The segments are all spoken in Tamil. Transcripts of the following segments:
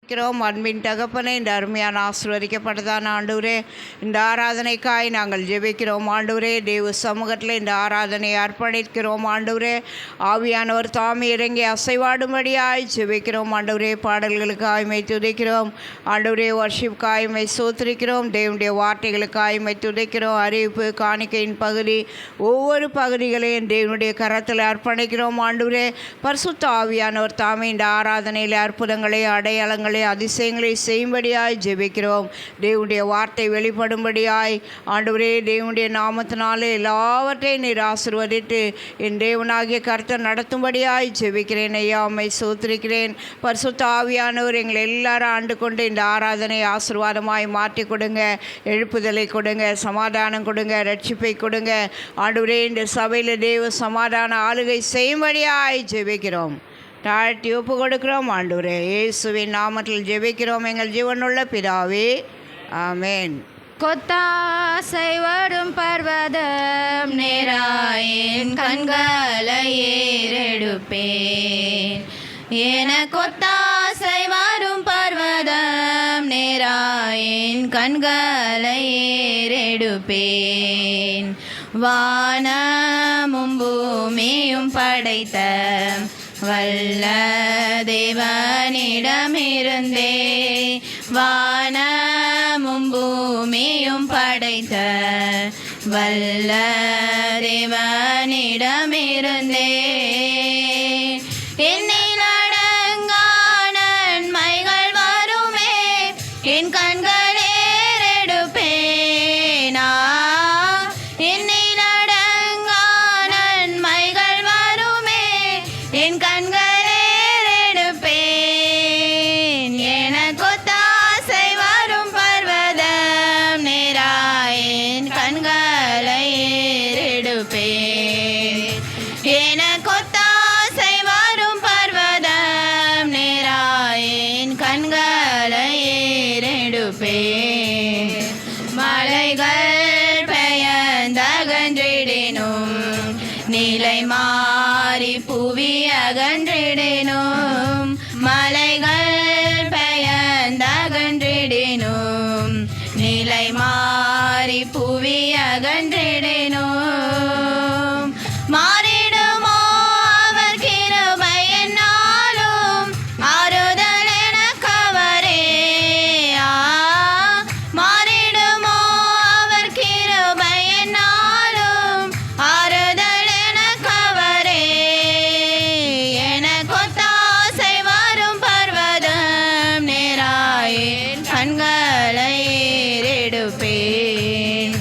அன்பின் தகப்பனே, இந்த அருமையான ஆசீர்வதிக்கப்பட்டதான ஆண்டவரே, இந்த ஆராதனைக்காய் நாங்கள் ஜெபிக்கிறோம் ஆண்டவரே. தேவ சமூகத்தில் இந்த ஆராதனையை அர்ப்பணிக்கிறோம் ஆண்டவரே. ஆவியானவர் தாமே இறங்கி அசைவாடும்படியாய் ஜெபிக்கிறோம் ஆண்டவரே. பாடல்களுக்காய் மை துதிக்கிறோம் ஆண்டவரே. வர்ஷிப்காய் மை சோத்திரிக்கிறோம். தேவனுடைய வார்த்தைகளுக்காய் மை துதிக்கிறோம். அறிவிப்பு காணிக்கையின் பகுதி ஒவ்வொரு பகுதிகளையும் தேவனுடைய கரத்தில் அர்ப்பணிக்கிறோம் ஆண்டவரே. பரிசுத்த ஆவியானவர் தாமே இந்த ஆராதனையில் அற்புதங்களை அடையாளங்களை அதிசயங்களை செய்யும்படியாய் ஜெபிக்கிறோம். தேவனுடைய வார்த்தை வெளிப்படும்படியாய் ஆண்டவரே, தேவனுடைய நாமத்தினாலே எல்லாவற்றையும் நீர் ஆசீர்வதித்து என் தேவனாகிய கர்த்தர் நடத்தும்படியாய் ஜெபிக்கிறேன் ஐயா. உம்மை சோத்திரிக்கிறேன். பரிசுத்த ஆவியானவர் எங்களை எல்லாரும் ஆண்டு கொண்டு இந்த ஆராதனை ஆசீர்வாதமாய் மாற்றி கொடுங்க. எழுப்புதலை கொடுங்க, சமாதானம் கொடுங்க, ரட்சிப்பை கொடுங்க ஆண்டவரே. இந்த சபையில் தேவ சமாதான ஆளுகை செய்யும்படியாய் ஜெபிக்கிறோம். தாழ்த்தி ஒப்பு கொடுக்கிறோம் ஆண்டவரே. இயேசுவின் நாமத்தில் ஜெபிக்கிறோம் எங்கள் ஜீவனுள்ள பிதாவே, ஆமேன். கொத்தாசை வரும் பர்வதம் நேராயின் கண்களை ஏறெடுப்பேன். என கொத்தாசை வரும் பர்வதம் நேராயின் கண்களை ஏறெடுப்பேன். வானமும் பூமியும் படைத்த வல்ல தேவனிடமிருந்தே, வானமும் பூமியும் படைத்த வல்ல தேவனிடமிருந்தே, என்னில் அடங்கா நன்மைகள் வருமே என் கண்கள் ஏறெடுப்பேனா. என்னில் அடங்கா நன்மைகள் வருமே என் கண்கள் ஏறெடுப்பேன். எனக்கொத்தாசை வரும் பர்வதம் நேராயின் கண்களை ஏறெடுப்பேன். எனக்கொத்தாசை வரும் பர்வதம் நேராயின் கண்களை ஏறெடுப்பேன். மலைகள் பெயர்ந்தகன்றிடினும், நிலை மாறி புவி அகன்றிடினும், மலைகள் பெயர்ந்தகன்றிடினும், நிலை மாறி புவி அகன்றிடினும், மாறிடுமோ அவர் கிருபை என்னாலும் ஆறுதல் எனக்கவரே. மாறிடுமோ அவர் கிருபை என்னாலும் ஆறுதல் எனக்கவரே. எனக்கொத்தாசை வரும் பர்வதம் நேராயின் கண்களை ஏறெடுப்பேன்.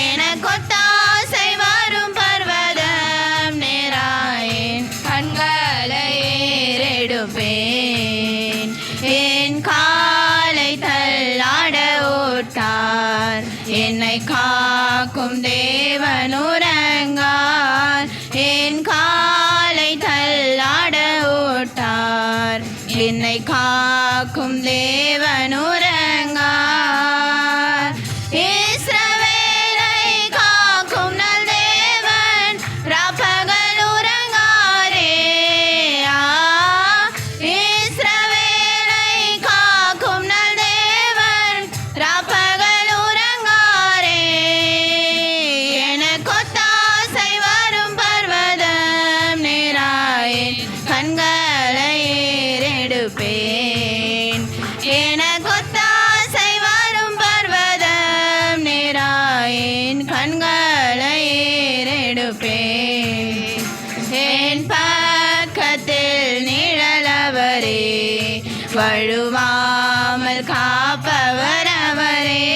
எனக்கொத்தாசை வரும் பர்வதம் நேராயின் கண்களை ஏறெடுப்பேன். என் காலை தள்ளாட ஓட்டார், என்னை காக்கும் தேவனுரங்கார். என் காலை தள்ளாட ஓட்டார், என்னை காக்கும் தேவனுரங்கார். இஸ்ரவேலை காக்கும் நல் தேவன் ராப்பகல் உறங்காரே. இஸ்ரவேலை காக்கும் நல் தேவன் ராப்பகல் உறங்காரே. எனக்கொத்தாசை வரும் பர்வதம் நேராயின் கண்களை ஏறெடுப்பேன். எனக்கொத்தாசை வரும் பர்வதம் நேராயின் கண்களை ஏறெடுப்பேன். என் பக்கத்தில் நிழலவரே, வழுவாமல் காப்பவர் அவரே.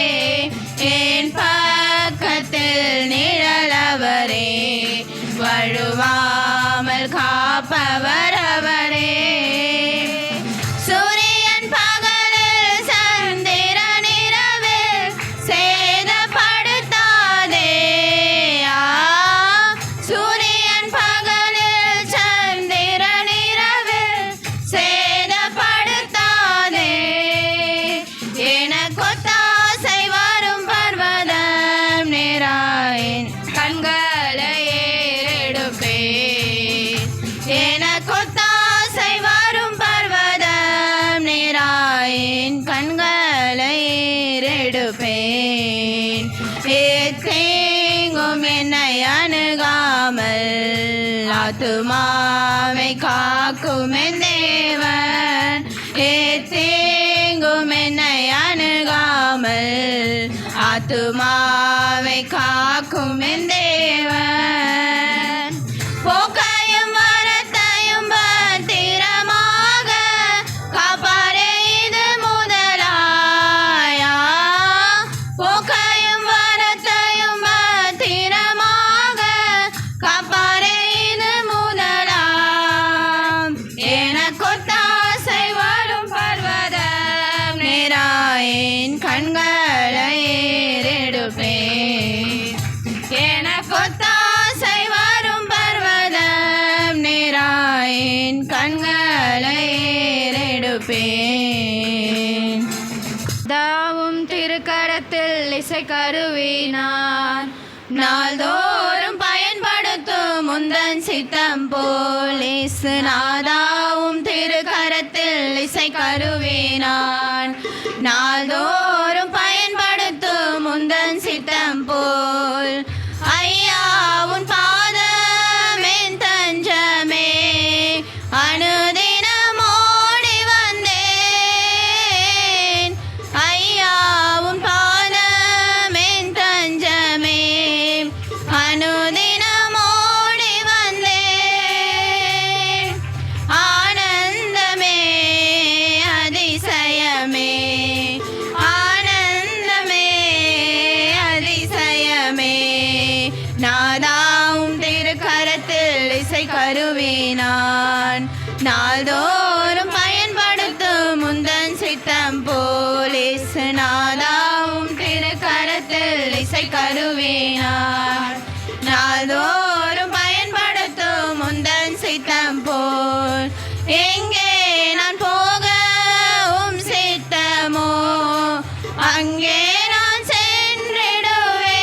என் பக்கத்தில் நிழலவரே, வழுவாமல் காப்பவர் அவரே. சூரியன் பகலில் சந்திரன் இரவில் சேதப்படுத்தாதே. சூரியன் பகலில் சந்திரன் இரவில் சேதப்படுத்தாதே. எனக்கொத்தாசை ஆத்துமாவை காக்கும் என் தேவன் ஏத்தீங்கும் என்னை அணுகாமல் ஆத்துமாவை காக்கும் என் தேவன் போக்கையும் வரத்தையும் பத்திரமாக காப்பாரே இது முதலாயா போக்கையும் வரத்தையும் பத்திரமாக காப்பாரே இது முதலாம் எனக்கொத்தாசை வரும் பர்வதம் நேராயின் கண்களை ஏறெடுப்பேன் எனக்கொத்தாசை வரும் பர்வதம் நேராயின் கண்களை ஏறெடுப்பேன் தாவும் திருக்கரத்தில் இசை கருவினார் நாள்தோறும் பயன்படுத்தும் முந்தன் சித்தம் போல் இயேசுநாதாவும் திருக்கரத்தில் இசை கருவினான் நாள்தோறும் பயன்படுத்தும் முந்தன் சித்தம் போல் ஐயா உன் பாதம் என் தஞ்சமே அனுதினம் ஓடி வந்தேன் ஐயா உன் பாதம் என் தஞ்சமே அனுதினம் ஓடி வந்தேன் ஆனந்தமே அதிசயமே ஆனந்தமே அதிசயமே நாதாவும் திருக்கரத்தில் இசை கருவினான் நாள்தோறும் பயன்படுத்தும் முந்தன் சித்தம் போல் இயேசுநாதாவும் திருக்கரத்தில் இசை கருவினான் நாள்தோறும் பயன்படுத்தும் முந்தன் சித்தம் போல் எங்கே நான் போகவும் சித்தமோ அங்கே நான் சென்றிடுவேன்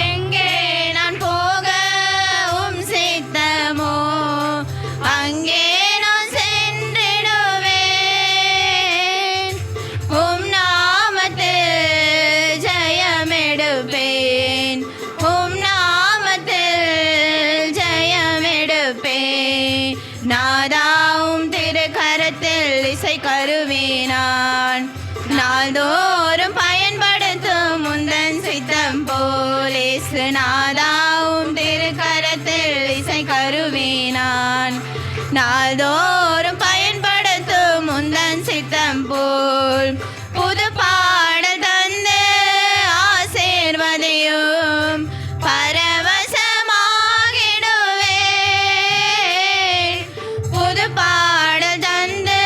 எங்கே நான் போகவும் சித்தமோ அங்கே நான் சென்றிடுவேன் உம் நாமத்தில் ஜெயமெடுப்பேன் உம் நாமத்தில் ஜெயமெடுப்பேன் நாதாவும் திருக்கரத்தில் இசை கருவினான் நாள்தோறும் பயன்படுத்தும் முந்தன் சித்தம் போல் இயேசுநாதாவும் திருக்கரத்தில் இசை கருவினான் நாள்தோறும் பயன்படுத்தும் முந்தன் சித்தம் போல் புது பாடல் தந்து ஆசீர்வதியும் பரவசமாகிடுவேன் புது பாடல் தந்து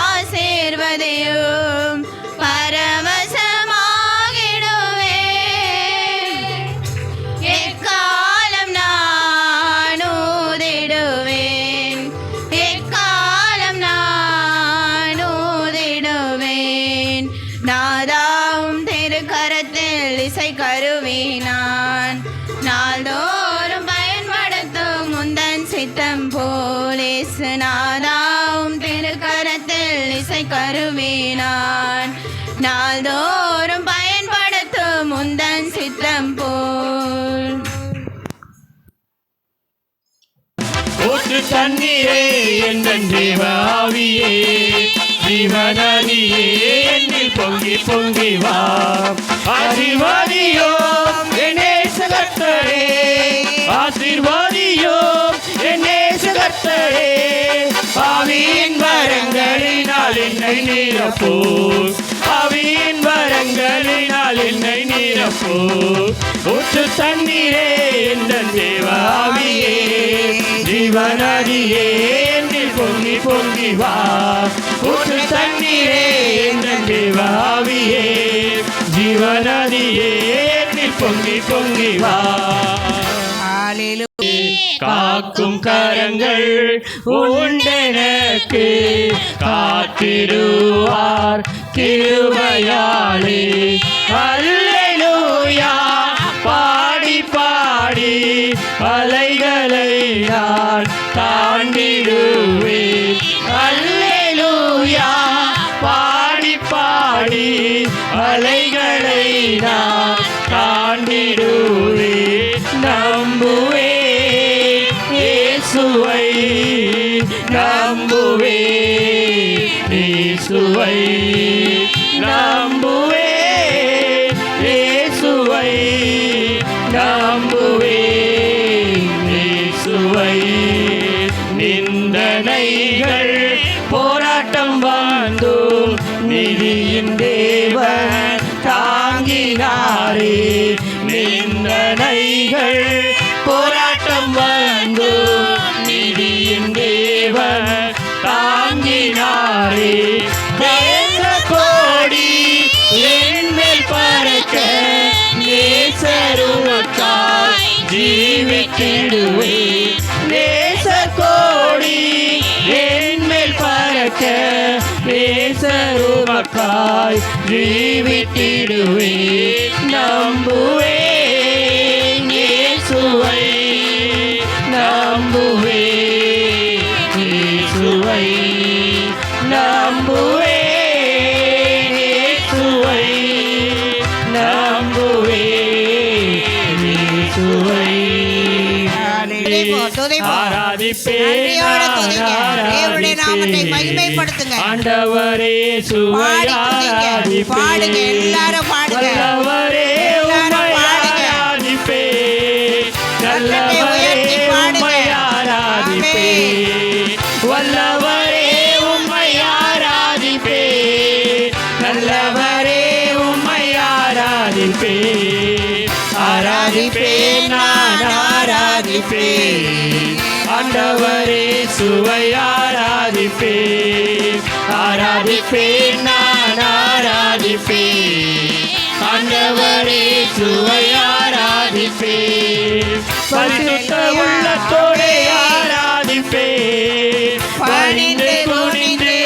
ஆசீர்வதியும் பரவசமாகிடுவேன் எக்காலம் நான் ஊதிடுவேன் எக்காலம் நான் ஊதிடுவேன் நாதாவும் திருக்கரத்தில் இசை கருவினான் நாள்தோறும் பயன்படுத்தும் முந்தன் சித்தம் போல் இயேசுநாதாவும் திருக்கரத்தில் இசை கருவினான் நாள்தோறும் பயன்படுத்தும் முந்தன் சித்தம் போல் ஊற்று தண்ணீரே எங்கள் தேவ ஆவியே ஜீவநதியே என்னில் பொங்கி பொங்கி வா ஆசீர்வாதியோ என்னே கர்த்தரே ஆசீர்வாதியோ என்னே கர்த்தரே ஆவியின் வரங்களினால் என்னை நிரப்போ ஆவியின் வரங்களினால் என்னை நிரப்போ ஊற்று தண்ணீரே எங்கள் தேவ ஆவியே ஜீவநதியே என்னில் பொங்கி பொங்கி வா ஊற்று தண்ணீரே எங்கள் தேவ ஆவியே ஜீவநதியே என்னில் பொங்கி பொங்கி வா ஹalleluya காக்கும் கரங்கள் உண்டெனக்கு காத்திடுவார் கிருபையாலே அல்லேலூயா பாடி பாடி அலைகளை நான் தாண்டிடுவேன் அல்லேலூயா பாடி பாடி அலைகளை நான் தாண்டிடுவேன் நம்புவேன் இயேசுவை நம்புவேன், இயேசுவை நம்புவேன், இயேசுவை. நிந்தனைகள் போராட்டம் வந்தும் நீதியின் தேவன் தாங்கினாரே. நிந்தனைகள் போராட்டம் வந்தும் நீதியின் தேவன் தாங்கினாரே. தேச கோடி என்மேல் பறக்க நேசருமக்காய் ஜீவித்திடுவே. நேச கோடி என்மேல் பறக்க நேசருமக்காய் ஜீவித்திடுவே. நம்புவேன் இயேசுவை நம்புவேன், இயேசுவை நம்புவேன், இயேசுவை நம்புவேன், இயேசுவை. ஆராதிப்பேன், தேவனுடைய நாமத்தை மகிமைப்படுத்துங்க. ஆண்டவரே சுவை பாடுங்க, எல்லாரும் பாடுங்க. நல்லவரே உம்மை ஆராதிப்பேன், நல்லவரே உம்மை ஆராதிப்பேன், வல்லவரே உம்மை ஆராதிப்பேன், நல்லவரே உம்மை ஆராதிப்பேன். ஆராதிப்பேன், நான் ஆராதிப்பேன், ஆண்டவரே சுவை ஆராதிப்பேன். ஆராதிப்பேன், நான் ஆராதிப்பேன், ஆண்டவரே சுவை ஆராதிப்பேன். பரிசுத்த உள்ளத்தோடே ஆராதிப்பேன், பணிந்து குனிந்து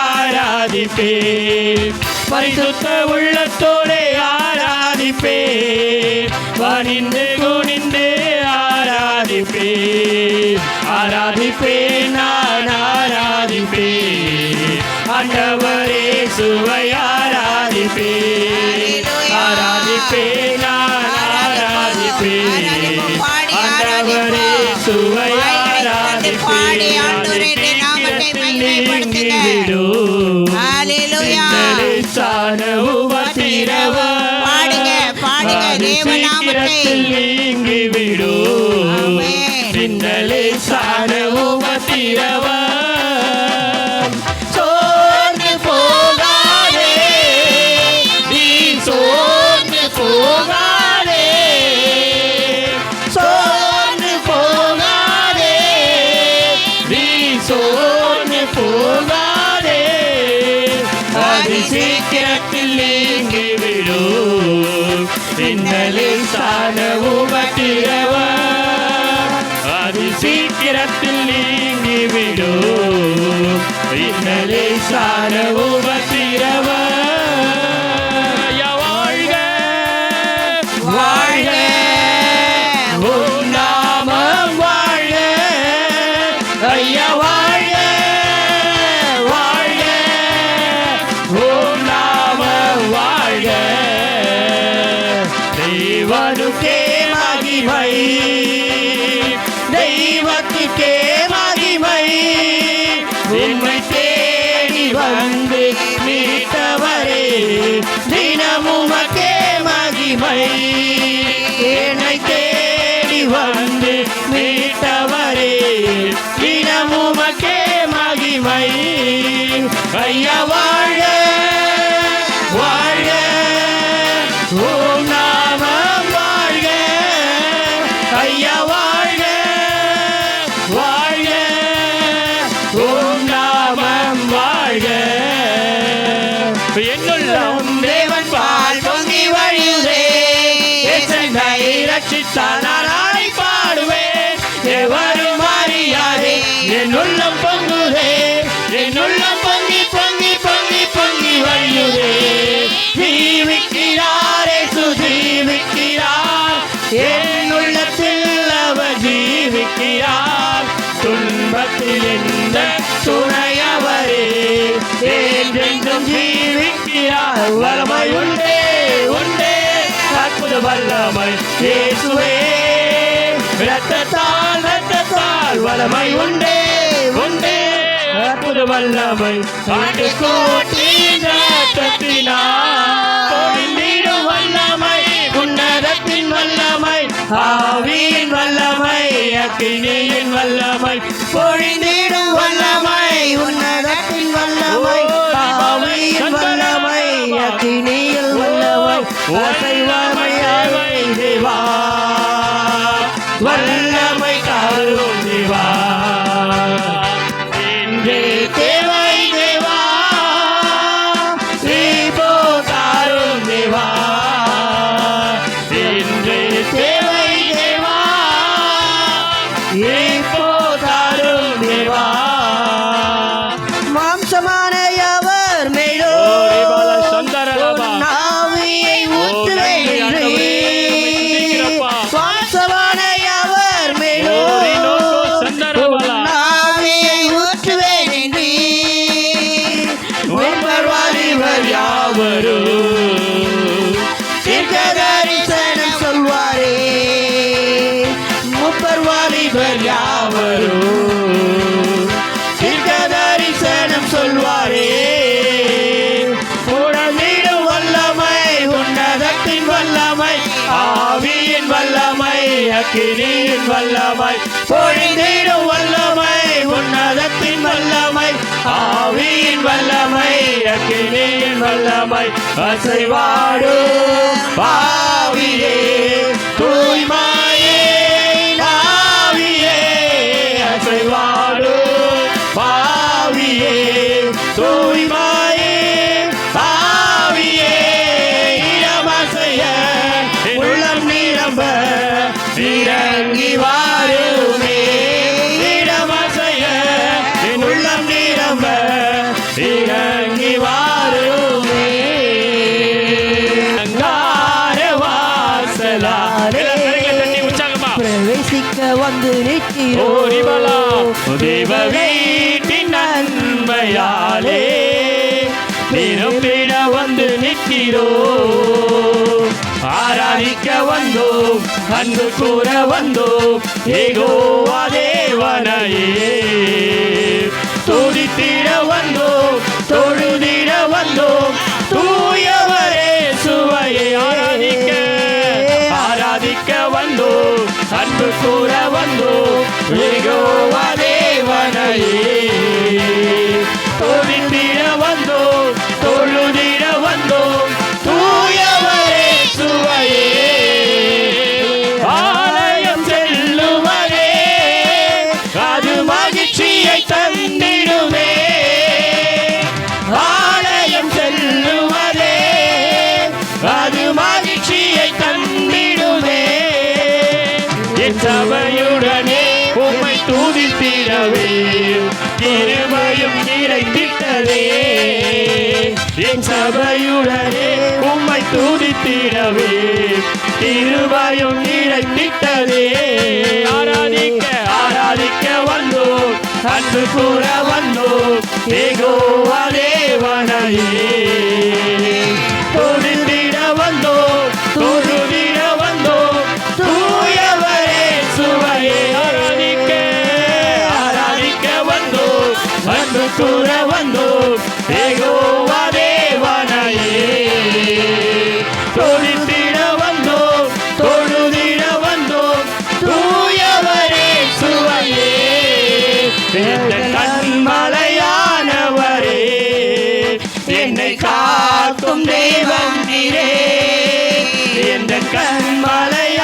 ஆராதிப்பேன். பரிசுத்த உள்ளத்தோடே ஆராதிப்பேன், பணிந்து குனிந்து ஆராதிப்பேன். ஆராதிப்பேன், நான் ஆராதிப்பேன், ஆண்டவரே சுவை ஆராதிப்பேன். ஆராதிப்பேன், நான் ஆராதிப்பேன், ஆண்டவரே சுவை ஆராதிப்பேன். சிந்தலை சாணவும் திரவம் சோர்ந்து போகாதே, நீ சோர்ந்து போகாதே, சோர்ந்து போகாதே, நீ சோர்ந்து போகாதே. அதி சீக்கிரத்தில் நீங்கி விடும் சிந்தலை சாணவும் திரவம், அதி சீக்கிரத்தில் நீங்கிவிடும் இன்னலை சார உபத்திரவ. வாழ்க வாழ்க உம் நாமம் வாழ்க, ஐயா வாழ்க வாழ்க உம் நாமம் வாழ்க. தேவனுக்கே மகிமை, தெய்வத்துக்கே மகிமை, உம்மை தேடி வந்து மீட்டவரே தினமுமக்கே மகிமை. என்னை தேடி வந்து மீட்டவரே தினமுமக்கே மகிமை. ஐயா வாழ்க வாழ்க ஓம் நாமம் வாழ்க, ஐயா வாழ்க வாழ்க ஓம் நாமம் வாழ்க. என்னுள்ளம் தேவன் பால் பொங்கி வழியுதே, என்னை ரட்சித்தார் நாளை பாடுவேன். எவரும் அறியாதே என் உள்ளம் பொங்குதே, என் உள்ளம் பொங்கி பொங்கி பொங்கி பொங்கி வழியுதே. ஜீவிக்கிறாரே சுஜீவிக்கிறார், என் உள்ளத்தில் அவர் ஜீவிக்கிறார். துன்பத்தில் எந்த துணையவரே என்றென்றும் ஜீவிக்கிறார். வல்லமை உண்டே உண்டே அற்புத வல்லமை இயேசுவே, இரத்தத்தால் இரத்தத்தால் வல்லமை உண்டே உண்டே அற்புத வல்லமை ஆட்டுக்குட்டியின் இரத்தத்தினால் பொழிந்திடும் வல்லமை உன்னதத்தின் வல்லமை ஆவியின் வல்லமை அக்கினியின் வல்லமை பொழிந்திடும் வல்லமை உன்னதத்தின் வல்லமை ஆவியின் வல்லமை அக்கினியின் வல்லமை அசைவமையாவை தேவா வல்லமை தாரும் தேவா என்றே தேவை தேவா இப்போ தாரும் தேவா என்றே தேவை தேவா இப்போ தாரும் தேவா மாம்சமான யாவர் மேலோ ஆவியை ஊற்றுவேன் என்று மாம்சமான யாவர் மேலோ ஆவியை ஊற்றுவேன் என்று வாலிபர் யாவரோ தீர்க்கதரிசனம் சொல்வாரே முப்பர் வாலிபர் யாவரோ தீர்க்கதரிசனம் சொல்வாரே உடலிடும் வல்லமை உன்னதத்தின் வல்லமை ஆவியின் வல்லமை அக்கினியின் வல்லமை பொழிந்திடும் வல்லமை உன்னதத்தின் வல்லமை ஆவியின் வல்லமை அக்கினியின் வல்லமை அசைவாடும் பாவியே தூய்மையே ஆவியே அசைவாடும் பாவியே தூய்மையே ஆவியே இடமசைய உள்ளம் நிரம்ப இறங்கி வாருமே இடமசைய உள்ளம் நிரம்ப இறங்கி வாருமே அங்கார வாசலாரே பிரவேசிக்க வந்து ஓரிபலா நிற்கிறோம் தேவ வீட்டின் நன்மையாலே நிரம்பிட வந்து நிற்கிறோம் ஆராதிக்க வந்தோம் அன்பு கூற வந்தோம் ஏகோவா தேவனையே துதித்திட வந்தோம் தொழுதிட வந்தோம் தூயவரே சுவையை ஆராதிக்க வந்தோம் அன்பு கூற வந்தோம் ஏகோவா தேவனையே துதித்திட வந்தோம் தொழுதிட வந்தோம் தூயவரே சுவையே ஆலயம் செல்லுவரே அது மகிழ்ச்சியை தந்திடுமே ஆலயம் செல்லுவரே அது மகிழ்ச்சியை தந்திடுமே என் சபையுடனே உம்மை துதித்திடவே கிருபையும் நிறைந்திட்டதே என் சபையுடனே உம்மை துதித்திடவே கிருபையும் நிறைந்திட்டதே ஆராதிக்க வந்தோம் அன்பு கூற வந்தோம் ஏகோவா தேவனையே துதித்திட வந்தோம் தொழுதிட வந்தோம் தூயவரே சுவையே ஆராதிக்க வந்தோம் அன்பு கூற வந்தோம் ஏகோவா தேவனையே தொழுதிட வந்தோம் தொழுதிட வந்தோம் தூயவரே சுவையே கண்மலையானவரே என்னை காக்கும் தெய்வம் நீரே என்ற கண்மலையானவரே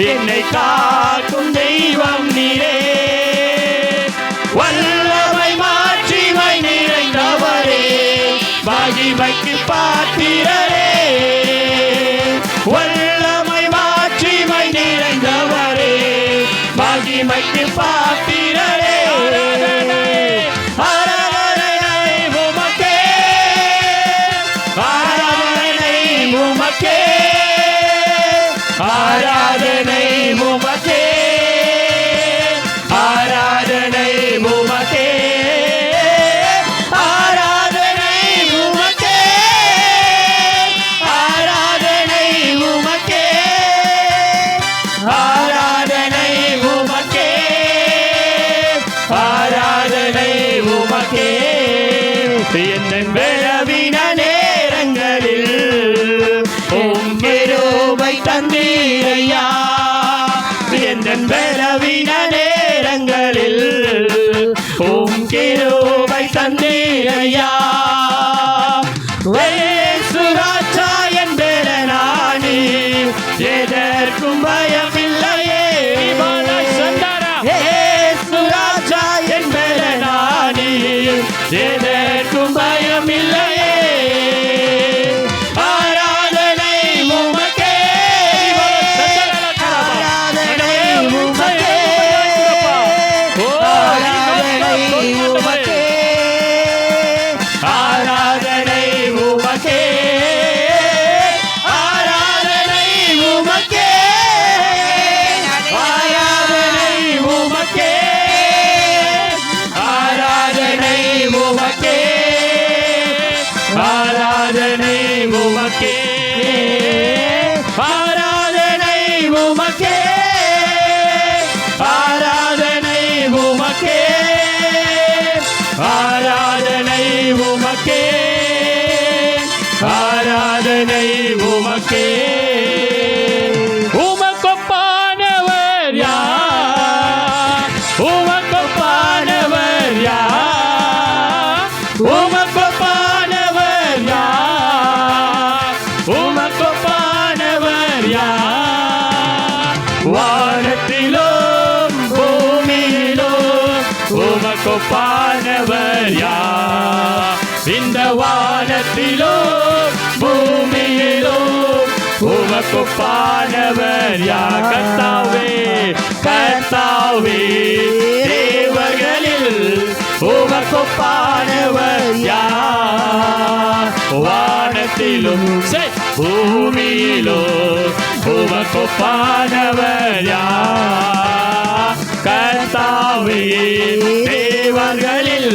என்னை காக்கும் தெய்வம் நீரே வல்லமை மாற்றி வை கிருபை தந்தீரையா சுராஜா என்பேர நானி எதற்கும் பயமில்லையே சுராஜா என்பேர நானி எதற்கும் பயமில்லையே ஆராதனை உமக்கே ஆராதனை உமக்கே ஆராதனை உமக்கே ஆராதனை உமக்கே ஆராதனை உமக்கே ஆராதனை உமக்கே ஆராதனை உமக்கே ஆராதனை உமக்கே ஆராதனை உமக்கே ஆராதனை உமக்கே ஆராதனை உமக்கே ஆராதனை உமக்கே உமக்கொப்பானவர் யார் உமக்கொப்பானவர் யார் உமக்கொப்பானவர் யார் உமக்கொப்பானவர் யார் வானத்திலும் பூமியிலும் உமக்கொப்பானவர் யார் இந்த வானத்திலும் பூமியிலும் உமக்கொப்பானவர் யார் கர்த்தாவே கர்த்தாவே தேவர்களில் உமக்கொப்பானவர் யார் வானத்திலும் பூமியிலும் உமக்கொப்பானவர் யார் கர்த்தாவே தேவர்களில்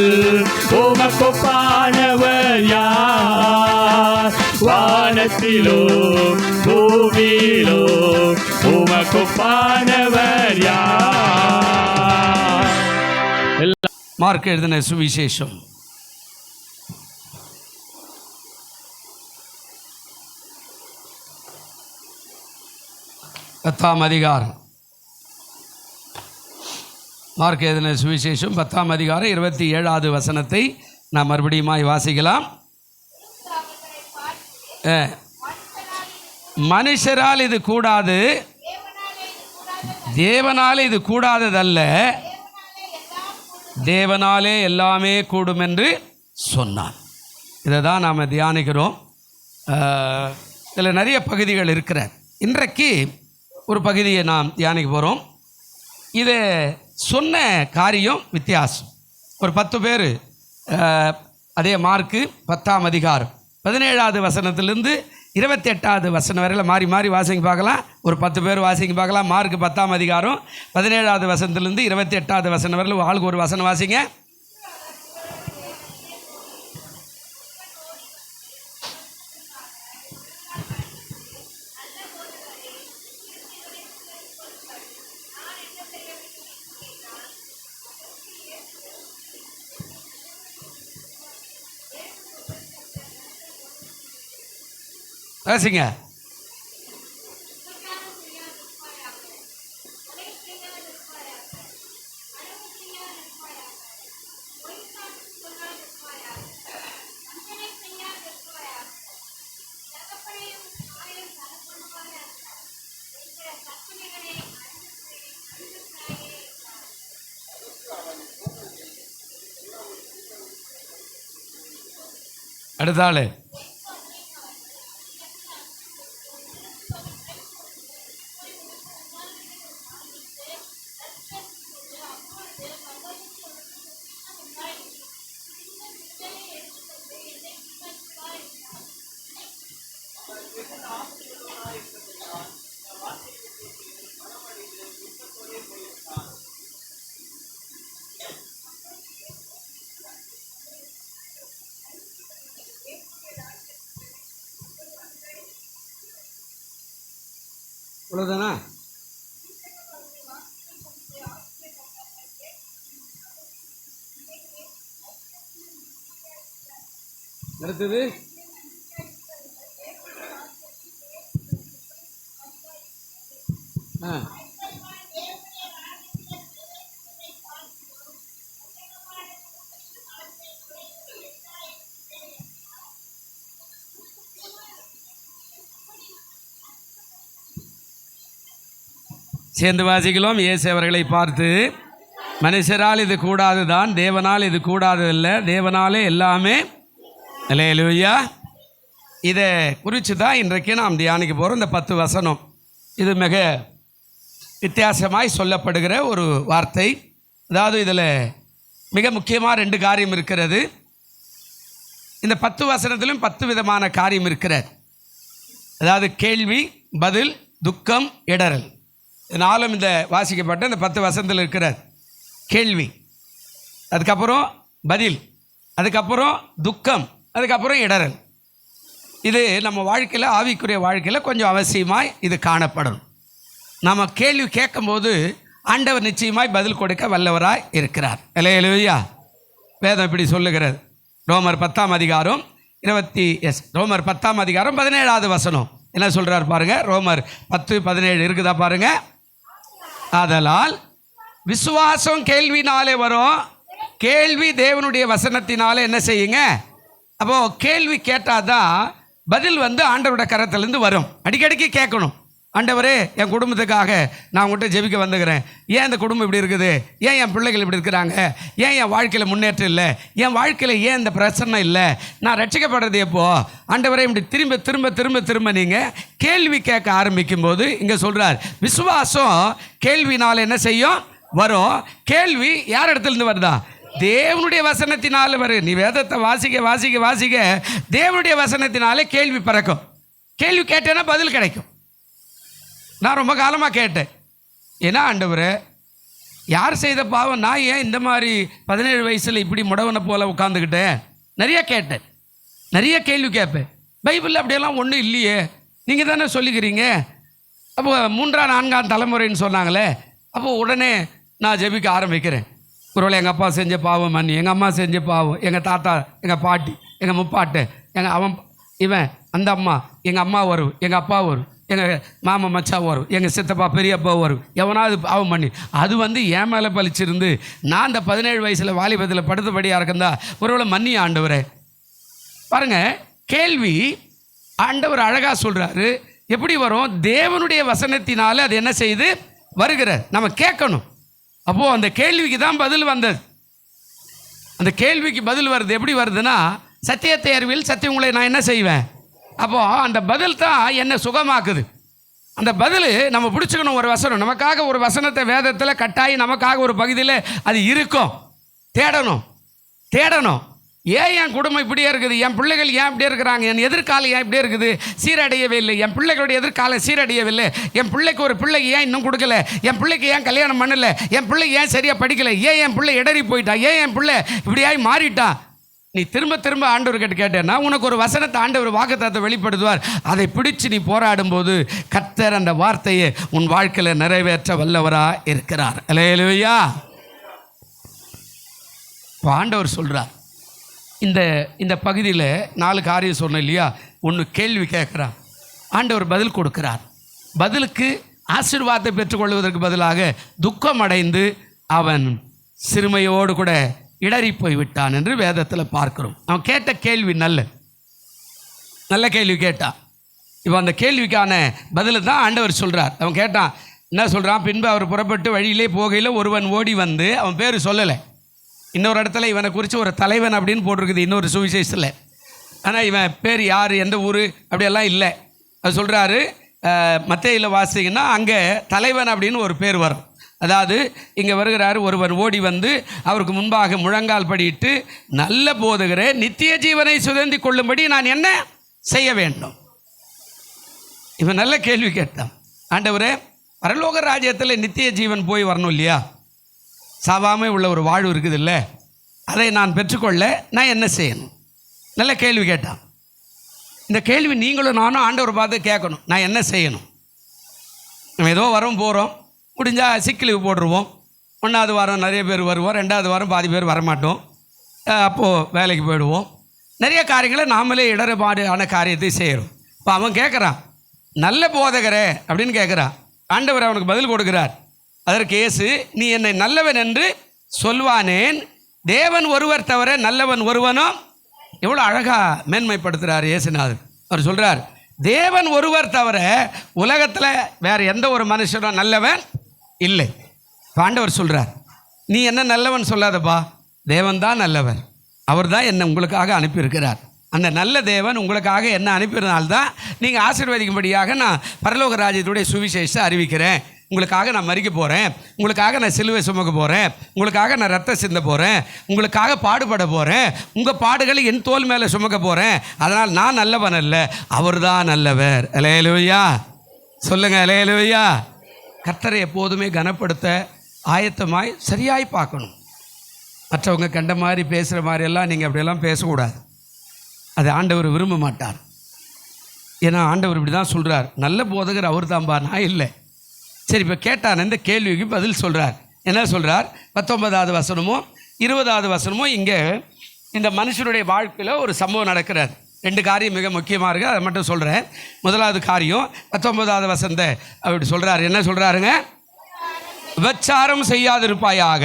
உமக்கொப்பானவர் யார் வானத்திலும் பூமியிலும் உமக்கொப்பானவர் யார். மார்க் எழுதின சுவிசேஷம் 10ஆம் அதிகாரம். மார்க் எழுதின சுவிசேஷம் 10ஆம் அதிகாரம் 27வது வசனத்தை நாம் மறுபடியுமாய் வாசிக்கலாம். மனுஷரால் இது கூடாது, தேவனாலே இது கூடாததல்ல, தேவனாலே எல்லாமே கூடும் என்று சொன்னான். இதை தான் நாம் தியானிக்கிறோம். இதில் நிறைய பகுதிகள் இருக்கிற. இன்றைக்கு ஒரு பகுதியை நாம் தியானிக்க போகிறோம். இதை சொன்ன காரியம் வித்தியாசம். ஒரு 10 பேர் அதே மார்க்கு 10ஆம் அதிகாரம் 17வது வசனத்திலிருந்து 28வது வசனம் வரையில் மாறி மாறி வாசிங்க பார்க்கலாம். ஒரு 10 பேர் வாசிங்க பார்க்கலாம். மார்க் 10ஆம் அதிகாரம் 17வது வசனத்திலிருந்து 28வது வசனம் வரையில் ஆளுக்கு ஒரு வசனம் வாசிங்க. வாசிங்க. அடுத்த ஆளு. அவ்வளோதானா? அடுத்தது சேர்ந்து வாசிக்கலாம். இயேசு அவர்களை பார்த்து, மனுஷரால் இது கூடாது தான், தேவனால் இது கூடாததில்லை, தேவனாலே எல்லாமே. அல்லேலூயா. இதை குறித்து தான் இன்றைக்கு நாம் தியானிக்க போகிறோம். இந்த 10 வசனம் இது மிக வித்தியாசமாய் சொல்லப்படுகிற ஒரு வார்த்தை. அதாவது இதில் மிக முக்கியமாக 2 காரியம் இருக்கிறது. இந்த 10 வசனத்திலும் 10 விதமான காரியம் இருக்கிறது. அதாவது கேள்வி, பதில், துக்கம், இடறல். இதனாலும் இந்த வாசிக்கப்பட்ட இந்த 10 வசனத்தில் இருக்கிறது. கேள்வி, அதுக்கப்புறம் பதில், அதுக்கப்புறம் துக்கம், அதுக்கப்புறம் இடறல். இது நம்ம வாழ்க்கையில், ஆவிக்குரிய வாழ்க்கையில் கொஞ்சம் அவசியமாய் இது காணப்படணும். நம்ம கேள்வி கேட்கும்போது ஆண்டவர் நிச்சயமாய் பதில் கொடுக்க வல்லவராய் இருக்கிறார். அல்லேலூயா. வேதம் இப்படி சொல்லுகிறது. ரோமர் 10ஆம் அதிகாரம் 17வது வசனம் என்ன சொல்கிறார் பாருங்க. ரோமர் 10:17 இருக்குதா பாருங்க. ஆதலால் விசுவாசம் கேள்வினாலே வரும், கேள்வி தேவனுடைய வசனத்தினாலே என்ன செய்யுங்க. அப்போது கேள்வி கேட்டாதான் பதில் ஆண்டவரோட கரத்திலேருந்து வரும். அடிக்கடிக்கு கேட்கணும். ஆண்டவரே, என் குடும்பத்துக்காக நான் உங்கள்கிட்ட ஜெபிக்க வந்துக்கிறேன். ஏன் இந்த குடும்பம் இப்படி இருக்குது, ஏன் என் பிள்ளைகள் இப்படி இருக்கிறாங்க, ஏன் என் வாழ்க்கையில் முன்னேற்றம் இல்லை, என் வாழ்க்கையில் ஏன் இந்த பிரச்சனை இல்லை, நான் ரட்சிக்கப்படுறது எப்போ. ஆண்டவரே, இப்படி திரும்ப திரும்ப திரும்ப திரும்ப நீங்கள் கேள்வி கேட்க ஆரம்பிக்கும் போது இங்கே சொல்கிறார், விசுவாசம் கேள்வினால் என்ன செய்யும், வரும். கேள்வி யார் இடத்துலேருந்து வருதா? தேவனுடைய வசனத்தினால வரும். நீ வேதத்தை வாசிக்க வாசிக்க வாசிக்க தேவனுடைய வசனத்தினாலே கேள்வி பிறக்கும். கேள்வி கேட்டேன்னா பதில் கிடைக்கும். நான் ரொம்ப காலமாக கேட்டேன், ஏன்னா ஆண்டவரே, யார் செய்த பாவம், நான் ஏன் இந்த மாதிரி 17 வயசில் இப்படி முடவனை போல் உட்காந்துக்கிட்டேன். நிறைய கேட்டேன், நிறைய கேள்வி கேட்பேன். பைபிளில் அப்படியெல்லாம் ஒன்றும் இல்லையே, நீங்கள் தானே சொல்லிக்கிறீங்க. அப்போ 3ஆம் 4ஆம் தலைமுறைன்னு சொன்னாங்களே. அப்போது உடனே நான் ஜெபிக்க ஆரம்பிக்கிறேன். ஒருவேளை எங்கள் அப்பா செஞ்ச பாவம் மன்னி, எங்கள் அம்மா செஞ்ச பாவம், எங்கள் தாத்தா, எங்கள் பாட்டி, எங்கள் முப்பாட்டு, இவன் அந்த அம்மா, எங்கள் அம்மா வரும், எங்கள் அப்பா வரும், எங்கள் மாமா மச்சா வரும், எங்கள் சித்தப்பா பெரியப்பா வரும், எவனாவது பாவம் பண்ணி அது என் மேலே பழிச்சிருந்து நான் இந்த 17 வயசில் வாலிபத்தில் படுத்தபடியாக இருக்கந்தா ஒருவேளை மன்னி ஆண்டவரே. பாருங்கள், கேள்வி ஆண்டவர் அழகாக சொல்கிறாரு. எப்படி வரும்? தேவனுடைய வசனத்தினால அது என்ன செய்து வருகிற, நம்ம கேட்கணும். அப்போது அந்த கேள்விக்கு தான் பதில் வந்தது. அந்த கேள்விக்கு பதில் வருது. எப்படி வருதுன்னா, சத்தியத்தை அறிவில் சத்தியம் உங்களை நான் என்ன செய்வேன். அப்போது அந்த பதில் தான் என்னை சுகமாக்குது. அந்த பதில் நம்ம பிடிச்சிக்கணும். ஒரு வசனம் நமக்காக, ஒரு வசனத்தை வேதத்தில் கட்டாயம் நமக்காக ஒரு பகுதியில் அது இருக்கும். தேடணும். ஏன் என் குடும்பம் இப்படியே இருக்குது, என் பிள்ளைகள் ஏன் இப்படியே இருக்கிறாங்க, என் எதிர்காலம் ஏன் இப்படியே இருக்குது, சீரடையவே இல்லை, என் பிள்ளைகளுடைய எதிர்காலம் சீரடையவில்லை, என் பிள்ளைக்கு ஒரு பிள்ளைக்கு ஏன் இன்னும் கொடுக்கல, என் பிள்ளைக்கு ஏன் கல்யாணம் பண்ணலை, என் பிள்ளை ஏன் சரியாக படிக்கலை, ஏன் என் பிள்ளை இடறி போயிட்டா, ஏன் என் பிள்ளை இப்படியாகி மாறிட்டான். நீ திரும்ப திரும்ப ஆண்டவர்கிட்ட கேட்டேன்னா உனக்கு ஒரு வசனத்தை ஆண்டவர் வாக்குத்தத்தத்தை வெளிப்படுத்துவார். அதை பிடிச்சு நீ போராடும்போது கர்த்தர் அந்த வார்த்தையை உன் வாழ்க்கையில் நிறைவேற்ற வல்லவராக இருக்கிறார். அல்லேலூயா. ஆண்டவர் சொல்கிறார், இந்த பகுதியில் 4 காரியம் சொன்னேன் இல்லையா. ஒன்று கேள்வி கேட்குறான், ஆண்டவர் பதில் கொடுக்கிறார். பதிலுக்கு ஆசீர்வாதத்தை பெற்றுக்கொள்வதற்கு பதிலாக துக்கம் அடைந்து அவன் சிறுமையோடு கூட இடறி போய் விட்டான் என்று வேதத்தில் பார்க்கிறோம். அவன் கேட்ட கேள்வி நல்ல கேள்வி கேட்டான். இப்போ அந்த கேள்விக்கான பதில் தான் ஆண்டவர் சொல்கிறார். அவன் கேட்டான், என்ன சொல்கிறான்? பின்பு அவர் புறப்பட்டு வழியிலே போகையில் ஒருவன் ஓடி வந்து, அவன் பேர் சொல்லலை. இன்னொரு இடத்துல இவனை குறித்து ஒரு தலைவன் அப்படின்னு போட்டிருக்குது இன்னொரு சுவிசேஷத்தில். ஆனால் இவன் பேர் யார், எந்த ஊர் அப்படியெல்லாம் இல்லை. அது சொல்கிறாரு, மத்தேயுவில் வாசிங்கன்னா அங்கே தலைவன் அப்படின்னு ஒரு பேர் வரும். அதாவது இங்கே வருகிறார், ஒருவர் ஓடி வந்து அவருக்கு முன்பாக முழங்கால் படியிட்டு, நல்ல போதகரே, நித்திய ஜீவனை சுதந்தி கொள்ளும்படி நான் என்ன செய்ய வேண்டும். இவன் நல்ல கேள்வி கேட்டான். ஆண்டவரே, பரலோக ராஜ்யத்தில் நித்திய ஜீவன் போய் வரணும் இல்லையா, சாவாமல் உள்ள ஒரு வாழ்வு இருக்குது இல்லை, அதை நான் பெற்றுக்கொள்ள நான் என்ன செய்யணும். நல்ல கேள்வி கேட்டான். இந்த கேள்வி நீங்களும் நானும் ஆண்டவர் பார்த்து கேட்கணும். நான் என்ன செய்யணும்? நம்ம ஏதோ போகிறோம், முடிஞ்சால் சிக்கலுக்கு போட்டுருவோம். 1ஆவது வாரம் நிறைய பேர் வருவோம், 2ஆவது வாரம் பாதி பேர் வரமாட்டோம். அப்போது வேலைக்கு போயிடுவோம். நிறைய காரியங்களை நாமளே இடர்பாடான காரியத்தை செய்கிறோம். இப்போ அவன் கேட்குறான், நல்ல போதகரே அப்படின்னு கேட்குறான். ஆண்டவர் அவனுக்கு பதில் கொடுக்கிறார். அதற்கு இயேசு, நீ என்னை நல்லவன் என்று சொல்வானேன், தேவன் ஒருவர் தவிர நல்லவன் ஒருவனும். எவ்வளோ அழகாக மேன்மைப்படுத்துகிறார் இயேசுநாதர். அவர் சொல்கிறார், தேவன் ஒருவர் தவிர உலகத்தில் வேறு எந்த ஒரு மனுஷனும் நல்லவன் இல்லை. ஆண்டவர் சொல்கிறார், நீ என்ன நல்லவன் சொல்லாதப்பா, தேவன் தான் நல்லவர், அவர் தான் என்னை உங்களுக்காக அனுப்பியிருக்கிறார். அந்த நல்ல தேவன் உங்களுக்காக என்ன அனுப்பியிருந்தால்தான் நீங்கள் ஆசீர்வதிக்கும்படியாக நான் பரலோக ராஜ்யத்துடைய சுவிசேஷத்தை அறிவிக்கிறேன். உங்களுக்காக நான் மரிக்க போகிறேன், உங்களுக்காக நான் சிலுவை சுமக்க போகிறேன், உங்களுக்காக நான் ரத்தம் சிந்த போகிறேன், உங்களுக்காக பாடுபட போகிறேன், உங்கள் பாடுகளை என் தோல் மேலே சுமக்க போகிறேன். அதனால் நான் நல்லவன் அல்ல, அவர் தான் நல்லவர். அல்லேலூயா சொல்லுங்கள், அல்லேலூயா. கர்த்தரை எப்போதுமே கனப்படுத்த ஆயத்தமாய் சரியாய் பார்க்கணும். மற்றவங்க கண்ட மாதிரி பேசுகிற மாதிரியெல்லாம் நீங்கள் அப்படியெல்லாம் பேசக்கூடாது. அது ஆண்டவர் விரும்ப மாட்டார். ஏன்னா ஆண்டவர் இப்படி தான் சொல்கிறார், நல்ல போதகர் அவர் தான்பா, நான் இல்லை. சரி, இப்போ கேட்டான் இந்த கேள்விக்கு பதில் சொல்கிறார். என்ன சொல்கிறார்? 19வது வசனமும் 20வது வசனமும் இங்கே இந்த மனுஷனுடைய வாழ்க்கையில் ஒரு சம்பவம் நடக்கிறார். 2 காரியம் மிக முக்கியமாக இருக்குது, அதை மட்டும் சொல்கிறேன். முதலாவது காரியம் 19வது வசனத்தை அப்படி சொல்கிறார். என்ன சொல்கிறாருங்க? விபச்சாரம் செய்யாதிருப்பாயாக,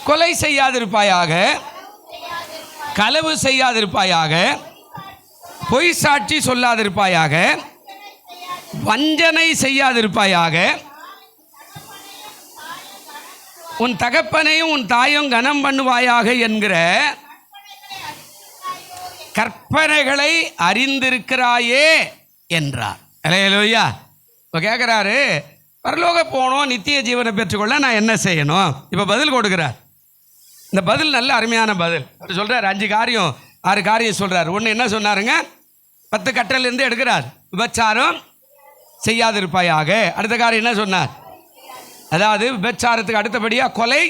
கொலை செய்யாதிருப்பாயாக, களவு செய்யாதிருப்பாயாக, பொய் சாட்சி சொல்லாதிருப்பாயாக, வஞ்சனை செய்யாதிருப்பாயாக, உன் தகப்பனையும் உன் தாயும் கனம் பண்ணுவாயாக என்கிற கற்பனைகளை அறிந்திருக்கிறாயே என்றார். அல்லேலூயா. இப்போ கேட்குறாரு, பரலோக போனோம், நித்திய ஜீவனை பெற்றுக்கொள்ள நான் என்ன செய்யணும்? இப்போ பதில் கொடுக்குறார். இந்த பதில் நல்ல அருமையான பதில். அவர் சொல்கிறார் 5 காரியம் 6 காரியம் சொல்கிறார். ஒன்று என்ன சொன்னாருங்க? 10 கட்டளையிலேருந்து எடுக்கிறார். விபச்சாரம் செய்யாதிருப்பாயாக. அடுத்த காரியம் என்ன சொன்னார்? அதாவது விபச்சாரத்துக்கு அடுத்தபடியாக கொலை.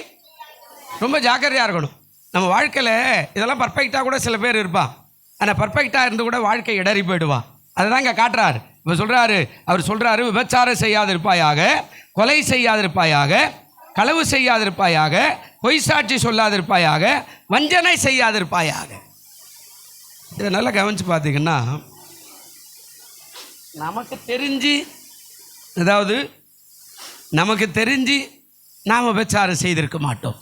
ரொம்ப ஜாக்கிரதையாக இருக்கணும். நம்ம வாழ்க்கையில் இதெல்லாம் பர்ஃபெக்டாக கூட சில பேர் இருப்பான், ஆனால் பர்ஃபெக்டாக இருந்து கூட வாழ்க்கை இடறி போயிடுவான். அதை தான் இங்கே காட்டுறாரு. இப்போ சொல்கிறாரு, அவர் சொல்கிறாரு, விபச்சாரம் செய்யாதிருப்பாயாக, கொலை செய்யாதிருப்பாயாக, களவு செய்யாதிருப்பாயாக, பொய் சாட்சி சொல்லாதிருப்பாயாக, வஞ்சனை செய்யாதிருப்பாயாக. இதை நல்லா கவனித்து பார்த்தீங்கன்னா, நமக்கு தெரிஞ்சு, அதாவது நமக்கு தெரிஞ்சு நாம் விபச்சாரம் செய்திருக்க மாட்டோம்.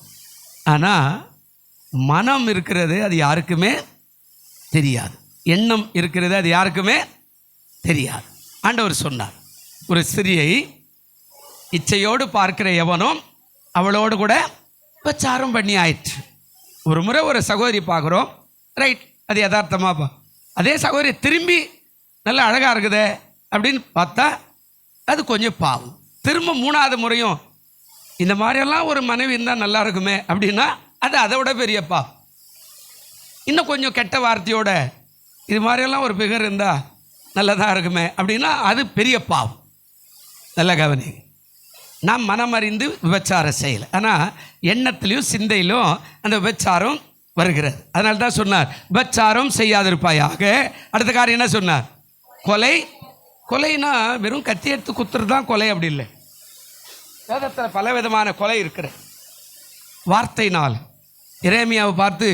ஆனால் மனம் இருக்கிறது அது யாருக்குமே தெரியாது. எண்ணம் இருக்கிறது அது யாருக்குமே தெரியாது. ஆண்டவர் சொன்னார், ஒரு ஸ்திரியை இச்சையோடு பார்க்கிற எவனும் அவளோடு கூட விபச்சாரம் பண்ணி ஆயிற்று. ஒரு முறை ஒரு சகோதரி பார்க்குறோம், ரைட், அது யதார்த்தமாப்பா. அதே சகோதரி திரும்பி நல்லா அழகாக இருக்குதே அப்படின்னு பார்த்தா அது கொஞ்சம் பாவம். திரும்ப 3வது முறையும் இந்த மாதிரியெல்லாம் ஒரு மனைவி இருந்தால் நல்லா இருக்குமே அப்படின்னா அது அதை விட பெரிய பாவம். இன்னும் கொஞ்சம் கெட்ட வார்த்தையோட இது மாதிரியெல்லாம் ஒரு பிகர் இருந்தால் நல்லதாக இருக்குமே அப்படின்னா அது பெரிய பாவம். நல்ல கவனி, நாம் மனமறிந்து விபச்சாரம் செய்யலை, ஆனால் எண்ணத்திலையும் சிந்தையிலும் அந்த விபச்சாரம் வருகிறது. அதனால தான் சொன்னார், விபச்சாரம் செய்யாதிருப்பாயாக. அடுத்த காரியம் என்ன சொன்னார்? கொலை. கொலைனா வெறும் கத்தி எடுத்து குத்துறது தான் கொலை அப்படி இல்லை. வேதத்தில் பல விதமான கொலை இருக்கிற வார்த்தையினால். எரேமியாவை பார்த்து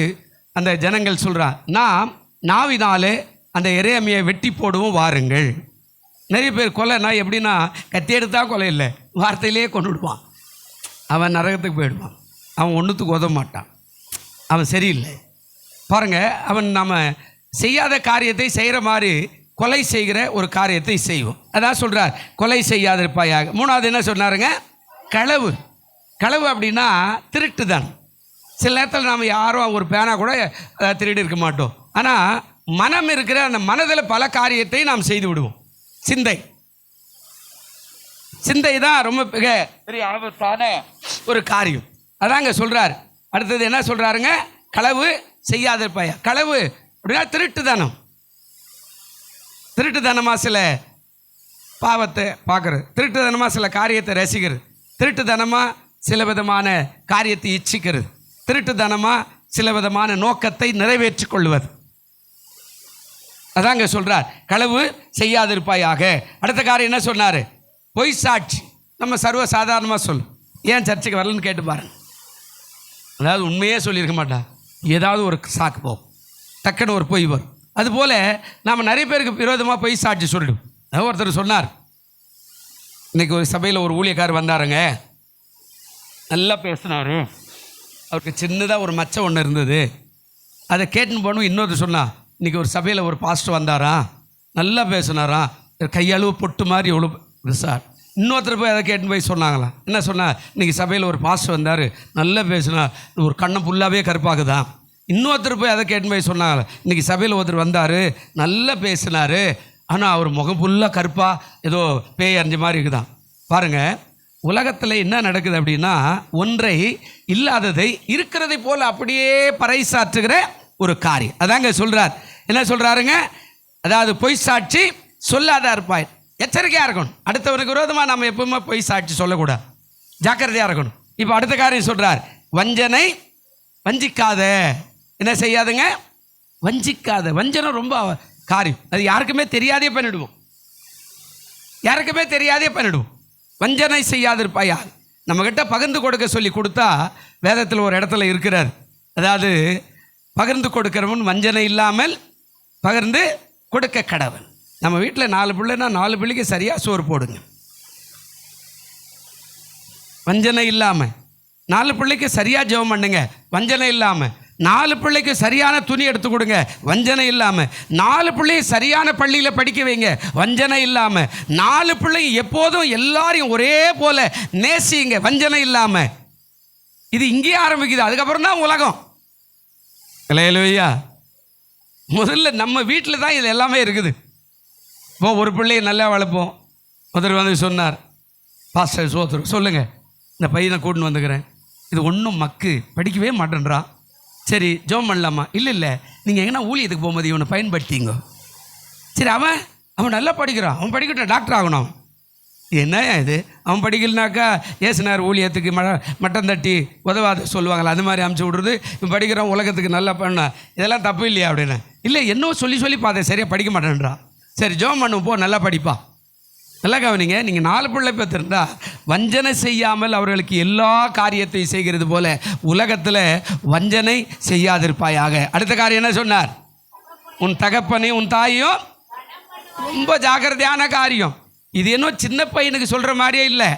அந்த ஜனங்கள் சொல்கிறான், நாம் நாவினாலே அந்த எரேமியை வெட்டி போடுவோம் வாருங்கள். நிறைய பேர் கொலைனா எப்படின்னா கத்தி எடுத்தா கொலை இல்லை, வார்த்தையிலே கொண்டு விடுவான். அவன் நரகத்துக்கு போயிடுவான், அவன் ஒன்றுத்துக்கு உதவ மாட்டான், அவன் சரியில்லை. பாருங்கள், அவன் நம்ம செய்யாத காரியத்தை செய்கிற மாதிரி கொலை செய்கிற ஒரு காரியத்தை செய்வோம். அதான் சொல்கிறார், கொலை செய்யாதிருப்பாயாக. 3வது என்ன சொன்னாருங்க? களவு. களவு அப்படின்னா திருட்டு தான். சில நேரத்தில் நாம் யாரும் ஒரு பேனா கூட திருடி இருக்க மாட்டோம், ஆனால் மனம் இருக்கிற அந்த மனதில் பல காரியத்தை நாம் செய்து விடுவோம். சிந்தை தான் ரொம்ப பெரிய ஆபத்தான ஒரு காரியம். அதாங்க சொல்கிறார். அடுத்தது என்ன சொல்கிறாருங்க? களவு செய்யாதிருப்பாயா. களவு அப்படின்னா திருட்டுத்தனம். திருட்டுத்தனமாக சில பாவத்தை பார்க்குறது, திருட்டுத்தனமாக சில காரியத்தை ரசிக்கிறது, திருட்டுத்தனமாக சில விதமான காரியத்தை இச்சிக்கிறது, திருட்டுத்தனமாக சில விதமான நோக்கத்தை நிறைவேற்றி கொள்வது. அதாங்க சொல்கிறார், களவு செய்யாதிருப்பாயாக. அடுத்த காரியம் என்ன சொன்னார்? பொய் சாட்சி. நம்ம சர்வ சாதாரணமாக சொல்லும், ஏன் சர்ச்சைக்கு வரலன்னு கேட்டு பாருங்க. அதாவது உண்மையே சொல்லியிருக்க மாட்டா, ஏதாவது ஒரு சாக்கு போகும், டக்குன்னு ஒரு பொய் வரும். அதுபோல் நாம் நிறைய பேருக்கு விரோதமாக பொய் சாட்சி சொல்லிடும். ஒருத்தர் சொன்னார், இன்றைக்கி ஒரு சபையில் ஒரு ஊழியக்காரர் வந்தாருங்க, நல்லா பேசினார், அவருக்கு சின்னதாக ஒரு மச்சம் ஒன்று இருந்தது, அதை கேட்டுன்னு போகணும். இன்னொரு சொன்னால், இன்றைக்கி ஒரு சபையில் ஒரு பாஸ்டர் வந்தாரா, நல்லா பேசினாரா, கையளவு பொட்டு மாதிரி எவ்வளோ சார், இன்னொருத்தர் போய் அதை கேட்டு போய் சொன்னாங்களாம். என்ன சொன்னா, இன்றைக்கி சபையில் ஒரு பாஸ்டர் வந்தார், நல்லா பேசினா, ஒரு கண்ணை ஃபுல்லாகவே கருப்பாக்குதான். இன்னொருத்தர் போய் அதை கேட்டு போய் சொன்னாங்களே, இன்றைக்கி சபையில் ஒருத்தர் வந்தார், நல்லா பேசினார், ஆனால் அவர் முகம் ஃபுல்லாக கருப்பாக ஏதோ பேய் அறிஞ்ச மாதிரி இருக்குதான். பாருங்கள், உலகத்தில் என்ன நடக்குது அப்படின்னா, ஒன்றை இல்லாததை இருக்கிறதை போல் அப்படியே பறைசாற்றுகிற ஒரு காரியம். அதாங்க சொல்கிறார். என்ன சொல்கிறாருங்க? அதாவது பொய் சாட்சி சொல்லாத இருப்பாய், எச்சரிக்கையாக இருக்கணும். அடுத்தவனுக்கு விரோதமாக நம்ம எப்பவுமே பொய் சாட்சி சொல்லக்கூடாது, ஜாக்கிரதையாக இருக்கணும். இப்போ அடுத்த காரியம் சொல்கிறார், வஞ்சனை வஞ்சிக்காத. என்ன செய்யாதுங்க? வஞ்சிக்காத. வஞ்சனை ரொம்ப காரியம், அது யாருக்குமே தெரியாதே பண்ணிடுவோம், யாருக்குமே தெரியாதே பண்ணிடுவோம். வஞ்சனை செய்யாதிருப்பாயா. நம்மக்கிட்ட பகிர்ந்து கொடுக்க சொல்லி கொடுத்தா வேதத்தில் ஒரு இடத்துல இருக்கிறார். அதாவது பகிர்ந்து கொடுக்கிறவன் வஞ்சனை இல்லாமல் பகிர்ந்து கொடுக்க கடவன். நம்ம வீட்டில் 4 பிள்ளைன்னா 4 பிள்ளைக்கு சரியாக சோறு போடுங்க, வஞ்சனை இல்லாமல். 4 பிள்ளைக்கு சரியாக ஜெபம் பண்ணுங்க, வஞ்சனை இல்லாமல். 4 பிள்ளைக்கு சரியான துணி எடுத்து கொடுங்க, வஞ்சனை இல்லாமல். 4 பிள்ளையை சரியான பள்ளியில் படிக்க வைங்க, வஞ்சனை இல்லாமல். 4 பிள்ளைங்க எப்போதும் எல்லாரையும் ஒரே போல நேசிங்க, வஞ்சனை இல்லாமல். இது இங்கேயே ஆரம்பிக்குது, அதுக்கப்புறம் தான் உலகம். இல்லையா? முதல்ல நம்ம வீட்டில் தான் இது எல்லாமே இருக்குது. இப்போ ஒரு பிள்ளையை நல்லா வளர்ப்போம். ஒருத்தர் வந்து சொன்னார், பாஸ்டர் சோதர் சொல்லுங்கள், இந்த பையனை கூட்டின்னு வந்துக்கிறேன், இது ஒன்றும் மக்கு படிக்கவே மாட்டேன்றான், சரி ஜெபம் பண்ணலாமா? இல்லை நீங்கள் எங்கன்னா ஊழியத்துக்கு போகும்போது இவனை பயன்படுத்திங்க. சரி அவன் நல்லா படிக்கிறான், அவன் படிக்கட்டும், டாக்டர் ஆகணும். என்ன இது, அவன் படிக்கலனாக்கா ஏசுனார் ஊழியத்துக்கு மட்டம் தட்டி உதவாத சொல்லுவாங்களா, அந்த மாதிரி அமுச்சு விட்றது. இவன் படிக்கிறான், உலகத்துக்கு நல்லா பண்ண, இதெல்லாம் தப்பு இல்லையா அப்படின்னு. இல்லை இன்னும் சொல்லி பார்த்தேன், சரியாக படிக்க மாட்டேன்றான். சரி ஜெபம் பண்ணுவோம், போ நல்லா படிப்பா. நல்லா கவனிங்க, நீங்கள் 4 பிள்ளை பெற்றிருந்தா வஞ்சனை செய்யாமல் அவர்களுக்கு எல்லா காரியத்தையும் செய்கிறது போல உலகத்தில் வஞ்சனை செய்யாதிருப்பாயாக. அடுத்த காரியம் என்ன சொன்னார்? உன் தகப்பனையும் உன் தாயையும். ரொம்ப ஜாக்கிரதையான காரியம். இது இன்னும் சின்ன பையனுக்கு சொல்கிற மாதிரியே இல்லை,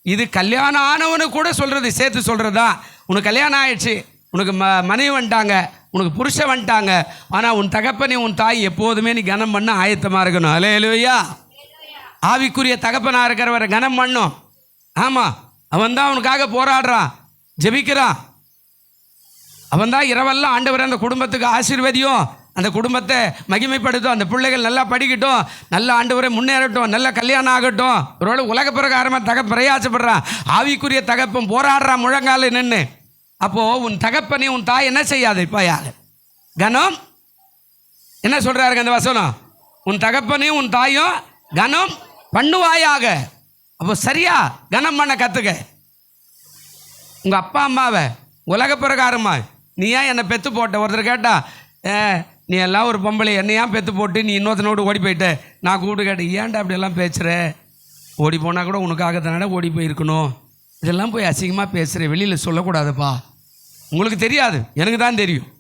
இது கல்யாணம் ஆனவனுக்கு கூட சொல்கிறது, சேர்த்து சொல்கிறதா. உனக்கு கல்யாணம் ஆயிடுச்சு, உனக்கு மனைவி வந்துட்டாங்க, உனக்கு புருஷன் வந்துட்டாங்க, ஆனால் உன் தகப்பனையும் உன் தாய் எப்போதுமே நீ கனம் பண்ண ஆயத்தமாக இருக்கணும். அல்லேலூயா. ஆவிக்குரிய தகப்பனாக இருக்கிறவரை கனம் பண்ணும். ஆமாம், அவன் தான் அவனுக்காக போராடுறான், ஜெபிக்கிறான். அவன் தான் இரவெல்லாம் ஆண்டவர் அந்த குடும்பத்துக்கு ஆசீர்வதியும், அந்த குடும்பத்தை மகிமைப்படுத்தும், அந்த பிள்ளைகள் நல்லா படிக்கட்டும், நல்ல ஆண்டவரை முன்னேறட்டும், நல்ல கல்யாணம் ஆகட்டும். ஒருவேளை உலக பிரகாரமாக பிரயாசப்படுறான், ஆவிக்குரிய தகப்பன் போராடுறான் முழங்கால நின்று. அப்போது உன் தகப்பனையும் உன் தாய் என்ன செய்யாது இப்பாயாக கனம். என்ன சொல்கிறாருங்க அந்த வசனம்? உன் தகப்பனையும் உன் தாயும் கனம் பண்ணுவாயாக. அப்போ சரியா கனம் பண்ண கற்றுக்க. உங்கள் அப்பா அம்மாவை உலக பிரகாரமா, நீ ஏன் என்னை பெற்று போட்ட? ஒருத்தர் கேட்டா, நீ எல்லாம் ஒரு பொம்பளை, என்னையா பெற்று போட்டு நீ இன்னொருத்தனோடு ஓடி போயிட்ட. நான் கூப்பிட்டு கேட்டேன், ஏன்டா அப்படியெல்லாம் பேசுகிற? ஓடி போனால் கூட உனக்காக தானே ஓடி போயிருக்கணும், இதெல்லாம் போய் அசிங்கமாக பேசுகிற, வெளியில் சொல்லக்கூடாதுப்பா. உங்களுக்கு தெரியாது, எனக்கு தான் தெரியும்.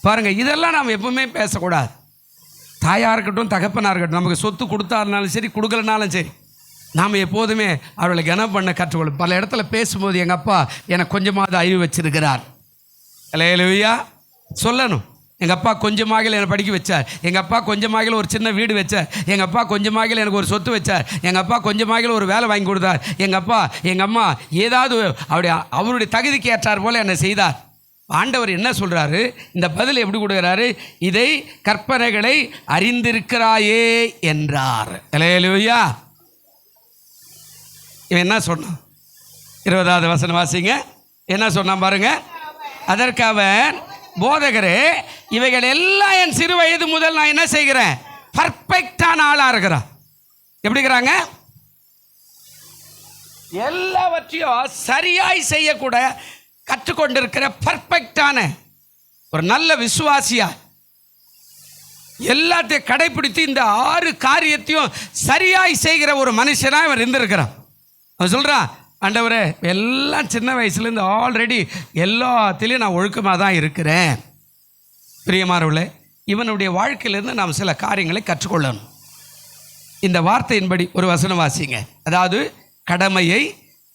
பாருங்கள், இதெல்லாம் நாம் எப்பவுமே பேசக்கூடாது. தாயாக இருக்கட்டும், தகப்பனாக இருக்கட்டும், நமக்கு சொத்து கொடுத்தாருனாலும் சரி, கொடுக்கலனாலும் சரி, நாம் எப்போதுமே அவர்களை கனம் பண்ண கற்றுக்கொள்ளும். பல இடத்துல பேசும்போது எங்கள் அப்பா எனக்கு கொஞ்சமாவது அறிவு வச்சிருக்கிறார். அல்லேலூயா. சொல்லணும், எங்கள் அப்பா கொஞ்சமாகல என்னை படிக்க வச்சார், எங்கள் அப்பா கொஞ்சமாகல ஒரு சின்ன வீடு வச்சார், எங்கள் அப்பா கொஞ்சமாகல எனக்கு ஒரு சொத்து வச்சார், எங்கள் அப்பா கொஞ்சமாகல ஒரு வேலை வாங்கி கொடுத்தார், எங்கள் அப்பா எங்கள் அம்மா ஏதாவது அவருடைய தகுதிக்கு ஏற்றார் போல் என்னை செய்தார். ஆண்டவர் என்ன சொல்கிறாரு? இந்த பதில் எப்படி கொடுக்குறாரு? இதை கற்பனைகளை அறிந்திருக்கிறாயே என்றார். அல்லேலூயா. இவன் என்ன சொன்னான்? 20வது வசனம் வாசிங்க. என்ன சொன்னான் பாருங்க. அதற்கு அவன், போதகரே, இவைகள் எல்லாம் என் சிறு வயது முதல் நான் என்ன செய்கிறேன்? பர்ஃபெக்டான ஆளாக இருக்கிறான். எப்படி இருக்கிறாங்க? எல்லாவற்றையும் சரியாய் செய்யக்கூட கற்றுக்கொண்டிருக்கிற பர்ஃபெக்டான ஒரு நல்ல விசுவாசியா, எல்லாத்தையும் கடைபிடித்து இந்த 6 காரியத்தையும் சரியாய் செய்கிற ஒரு மனுஷனாக இவன் இருந்திருக்கிறான். அவன் சொல்கிறான், ஆண்டவரே, எல்லாம் சின்ன வயசுலேருந்து ஆல்ரெடி எல்லாத்திலையும் நான் ஒழுக்கமாக தான் இருக்கிறேன். பிரியமானவர்களே, இவனுடைய வாழ்க்கையிலேருந்து நாம் சில காரியங்களை கற்றுக்கொள்ளணும். இந்த வார்த்தையின்படி ஒரு வசனம் வாசிங்க. அதாவது கடமையை,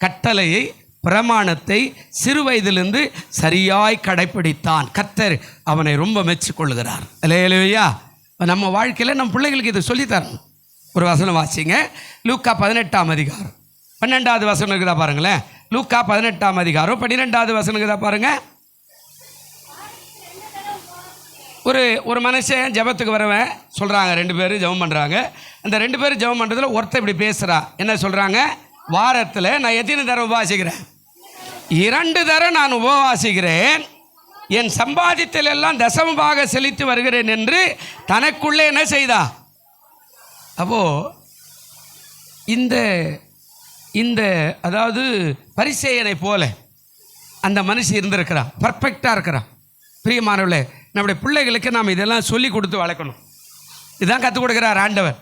கட்டளையை, பிரமாணத்தை சிறு வயதிலிருந்து சரியாய் கடைப்பிடித்தான். கர்த்தர் அவனை ரொம்ப மெச்சிக்கொள்கிறார். அல்லேலூயா. நம்ம வாழ்க்கையில் நம்ம பிள்ளைகளுக்கு இதை சொல்லித்தரணும். ஒரு வசனம் வாசிங்க. லூக்கா 18ஆம் அதிகாரம். 12வது வசனம் இருக்குதா பாருங்களேன். லூக்கா 18ஆம் அதிகாரம் 12வது வசனம் இருக்குதா பாருங்க. ஒரு மனுஷன் ஜெபத்துக்கு வரவன் சொல்கிறாங்க, 2 பேர் ஜெபம் பண்ணுறாங்க. அந்த 2 பேர் ஜெபம் பண்ணுறதுல ஒருத்தர் இப்படி பேசுகிறா. என்ன சொல்கிறாங்க? வாரத்தில் நான் எத்தனை தரம் உபவாசிக்கிறேன்? 2 தரம் நான் உபவாசிக்கிறேன். என் சம்பாதித்தில் எல்லாம் தசமபாக செலுத்தி வருகிறேன் என்று தனக்குள்ளே என்ன செய்தா? அப்போது இந்த அதாவது பரிசேயனை போல அந்த மனுஷன் இருந்திருக்கிறான், பர்ஃபெக்டாக இருக்கிறான். பிரியமானவர்களே, நம்முடைய பிள்ளைகளுக்கு நாம் இதெல்லாம் சொல்லி கொடுத்து வளர்க்கணும். இதான் கற்றுக் கொடுக்குறார் ஆண்டவர்,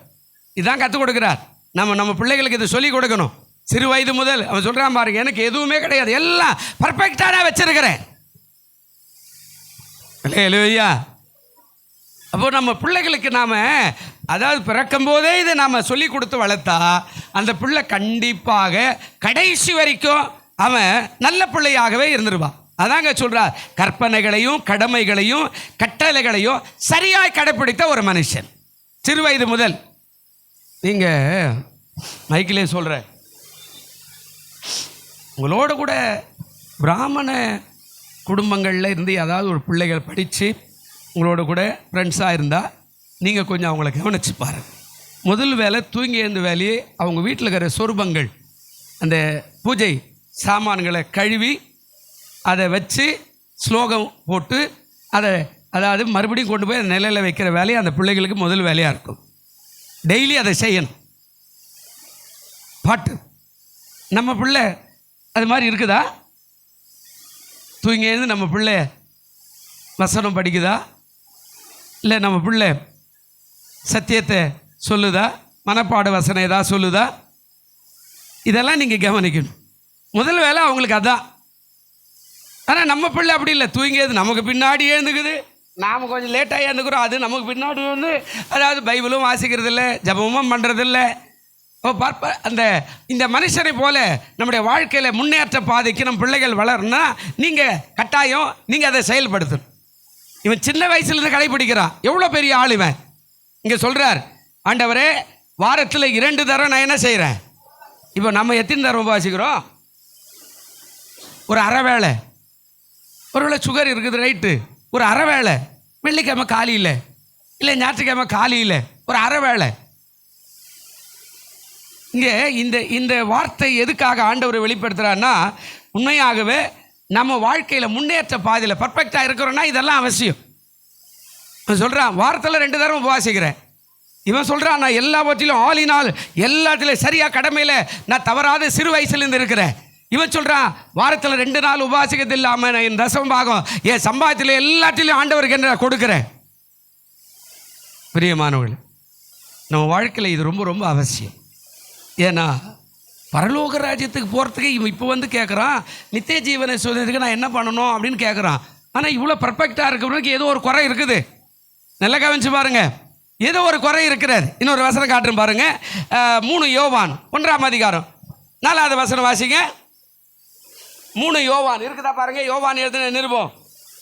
இதான் கற்றுக் கொடுக்குறார். நம்ம பிள்ளைகளுக்கு இதை சொல்லிக் கொடுக்கணும். சிறு வயது முதல் அவன் சொல்கிறான் பாருங்க, எனக்கு எதுவுமே கிடையாது, எல்லாம் பர்ஃபெக்டாக நான் வச்சிருக்கிறேன். அல்லேலூயா. அப்போ நம்ம பிள்ளைகளுக்கு நாம் அதாவது பிறக்கும் போதே இதை நாம் சொல்லி கொடுத்து வளர்த்தா அந்த பிள்ளை கண்டிப்பாக கடைசி வரைக்கும் அவன் நல்ல பிள்ளையாகவே இருந்துருவான். அதாங்க சொல்கிறார், கற்பனைகளையும் கடமைகளையும் கட்டளைகளையும் சரியாய் கடைப்பிடித்த ஒரு மனுஷன் சிறு வயது முதல். நீங்கள் மைக்கிலே சொல்கிற உங்களோட கூட பிராமண குடும்பங்களில் இருந்து ஏதாவது ஒரு பிள்ளைகள் படித்து உங்களோட கூட ஃப்ரெண்ட்ஸாக இருந்தால் நீங்கள் கொஞ்சம் அவங்கள கவனித்து பாருங்கள். முதல் வேலை தூங்கி எழுந்த வேலையே அவங்க வீட்டில் இருக்கிற சொருபங்கள் அந்த பூஜை சாமான்களை கழுவி அதை வச்சு ஸ்லோகம் போட்டு அதாவது மறுபடியும் கொண்டு போய் நிலையில் வைக்கிற வேலையை அந்த பிள்ளைகளுக்கு முதல் வேலையாக இருக்கும். டெய்லி அதை செய்யணும். பாட்டு நம்ம பிள்ளை அது மாதிரி இருக்குதா? தூங்கி எழுந்து நம்ம பிள்ளை வசனம் படிக்குதா? இல்லை நம்ம பிள்ளை சத்தியத்தை சொல்லுதா? மனப்பாட வசனம் ஏதாவது சொல்லுதா? இதெல்லாம் நீங்கள் கவனிக்கணும். முதல் வேலை அவங்களுக்கு அதான். ஆனால் நம்ம பிள்ளை அப்படி இல்லை, தூங்கியது நமக்கு பின்னாடி எழுந்துக்குது, நாம் கொஞ்சம் லேட்டாக எழுந்துக்கிறோம், அது நமக்கு பின்னாடி வந்து அதாவது பைபிளும் வாசிக்கிறது இல்லை, ஜபமும் பண்ணுறதில்ல. இந்த மனுஷனை போல நம்முடைய வாழ்க்கையில் முன்னேற்ற பாதைக்கு நம் பிள்ளைகள் வளரணும்னா நீங்கள் கட்டாயம் நீங்கள் அதை செயல்படுத்தணும். இவன் சின்ன வயசுலேருந்து கடைப்பிடிக்கிறான், எவ்வளோ பெரிய ஆள் இவன். இங்கே சொல்கிறார், ஆண்டவரே வாரத்தில் 2 தரம் நான் என்ன செய்கிறேன்? இப்போ நம்ம எத்தனை தரம் உபவாசிக்கிறோம்? ஒரு அரை வேளை. ஒருவேளை சுகர் இருக்குது, ரைட்டு, ஒரு அரை வேளை. வெள்ளிக்கிழமை காலையில் இல்லை ஞாயிற்றுக்கிழமை காலையில் ஒரு அரை வேளை. இங்கே இந்த வார்த்தை எதுக்காக ஆண்டவர் வெளிப்படுத்துகிறான்னா, உண்மையாகவே நம்ம வாழ்க்கையில் முன்னேற்ற பாதையில் பர்ஃபெக்டாக இருக்கிறோன்னா இதெல்லாம் அவசியம். அவன் சொல்கிறான் வாரத்தில் 2 தரம் உபவாசிக்கிறேன். இவன் சொல்கிறான் நான் எல்லாவற்றிலும் ஆலினால் எல்லாத்திலையும் சரியாக கடமையில் நான் தவறாத சிறு வயசுலேருந்து இருக்கிறேன். இவன் சொல்கிறான் வாரத்தில் 2 நாள் உபவாசிக்கிறது இல்லாமல் நான் என் தசம பாகம் என் சம்பாதத்தில் எல்லாத்திலையும் ஆண்டவருக்கு என்ன கொடுக்குறேன். பிரியமானவர்கள், நம்ம வாழ்க்கையில் இது ரொம்ப ரொம்ப அவசியம். ஏன்னா பரலோக ராஜ்யத்துக்கு போகிறதுக்கு இவன் இப்போ வந்து கேட்குறான், நித்திய ஜீவனை சொல்றதுக்கு நான் என்ன பண்ணணும் அப்படின்னு கேட்குறான். ஆனால் இவ்வளோ பர்ஃபெக்டாக இருக்கிறவனுக்கு ஏதோ ஒரு குறை இருக்குது. நல்லா கவனிச்சு பாருங்க, ஏதோ ஒரு குறை இருக்கிறார். இன்னொரு வசனம் காட்டுறேன் பாருங்க. 3 யோவான் 1ஆம் அதிகாரம் 4வது வசனம் வாசிங்க. 3 யோவான் இருக்குதா பாருங்க. யோவான் எழுதின நிருபம்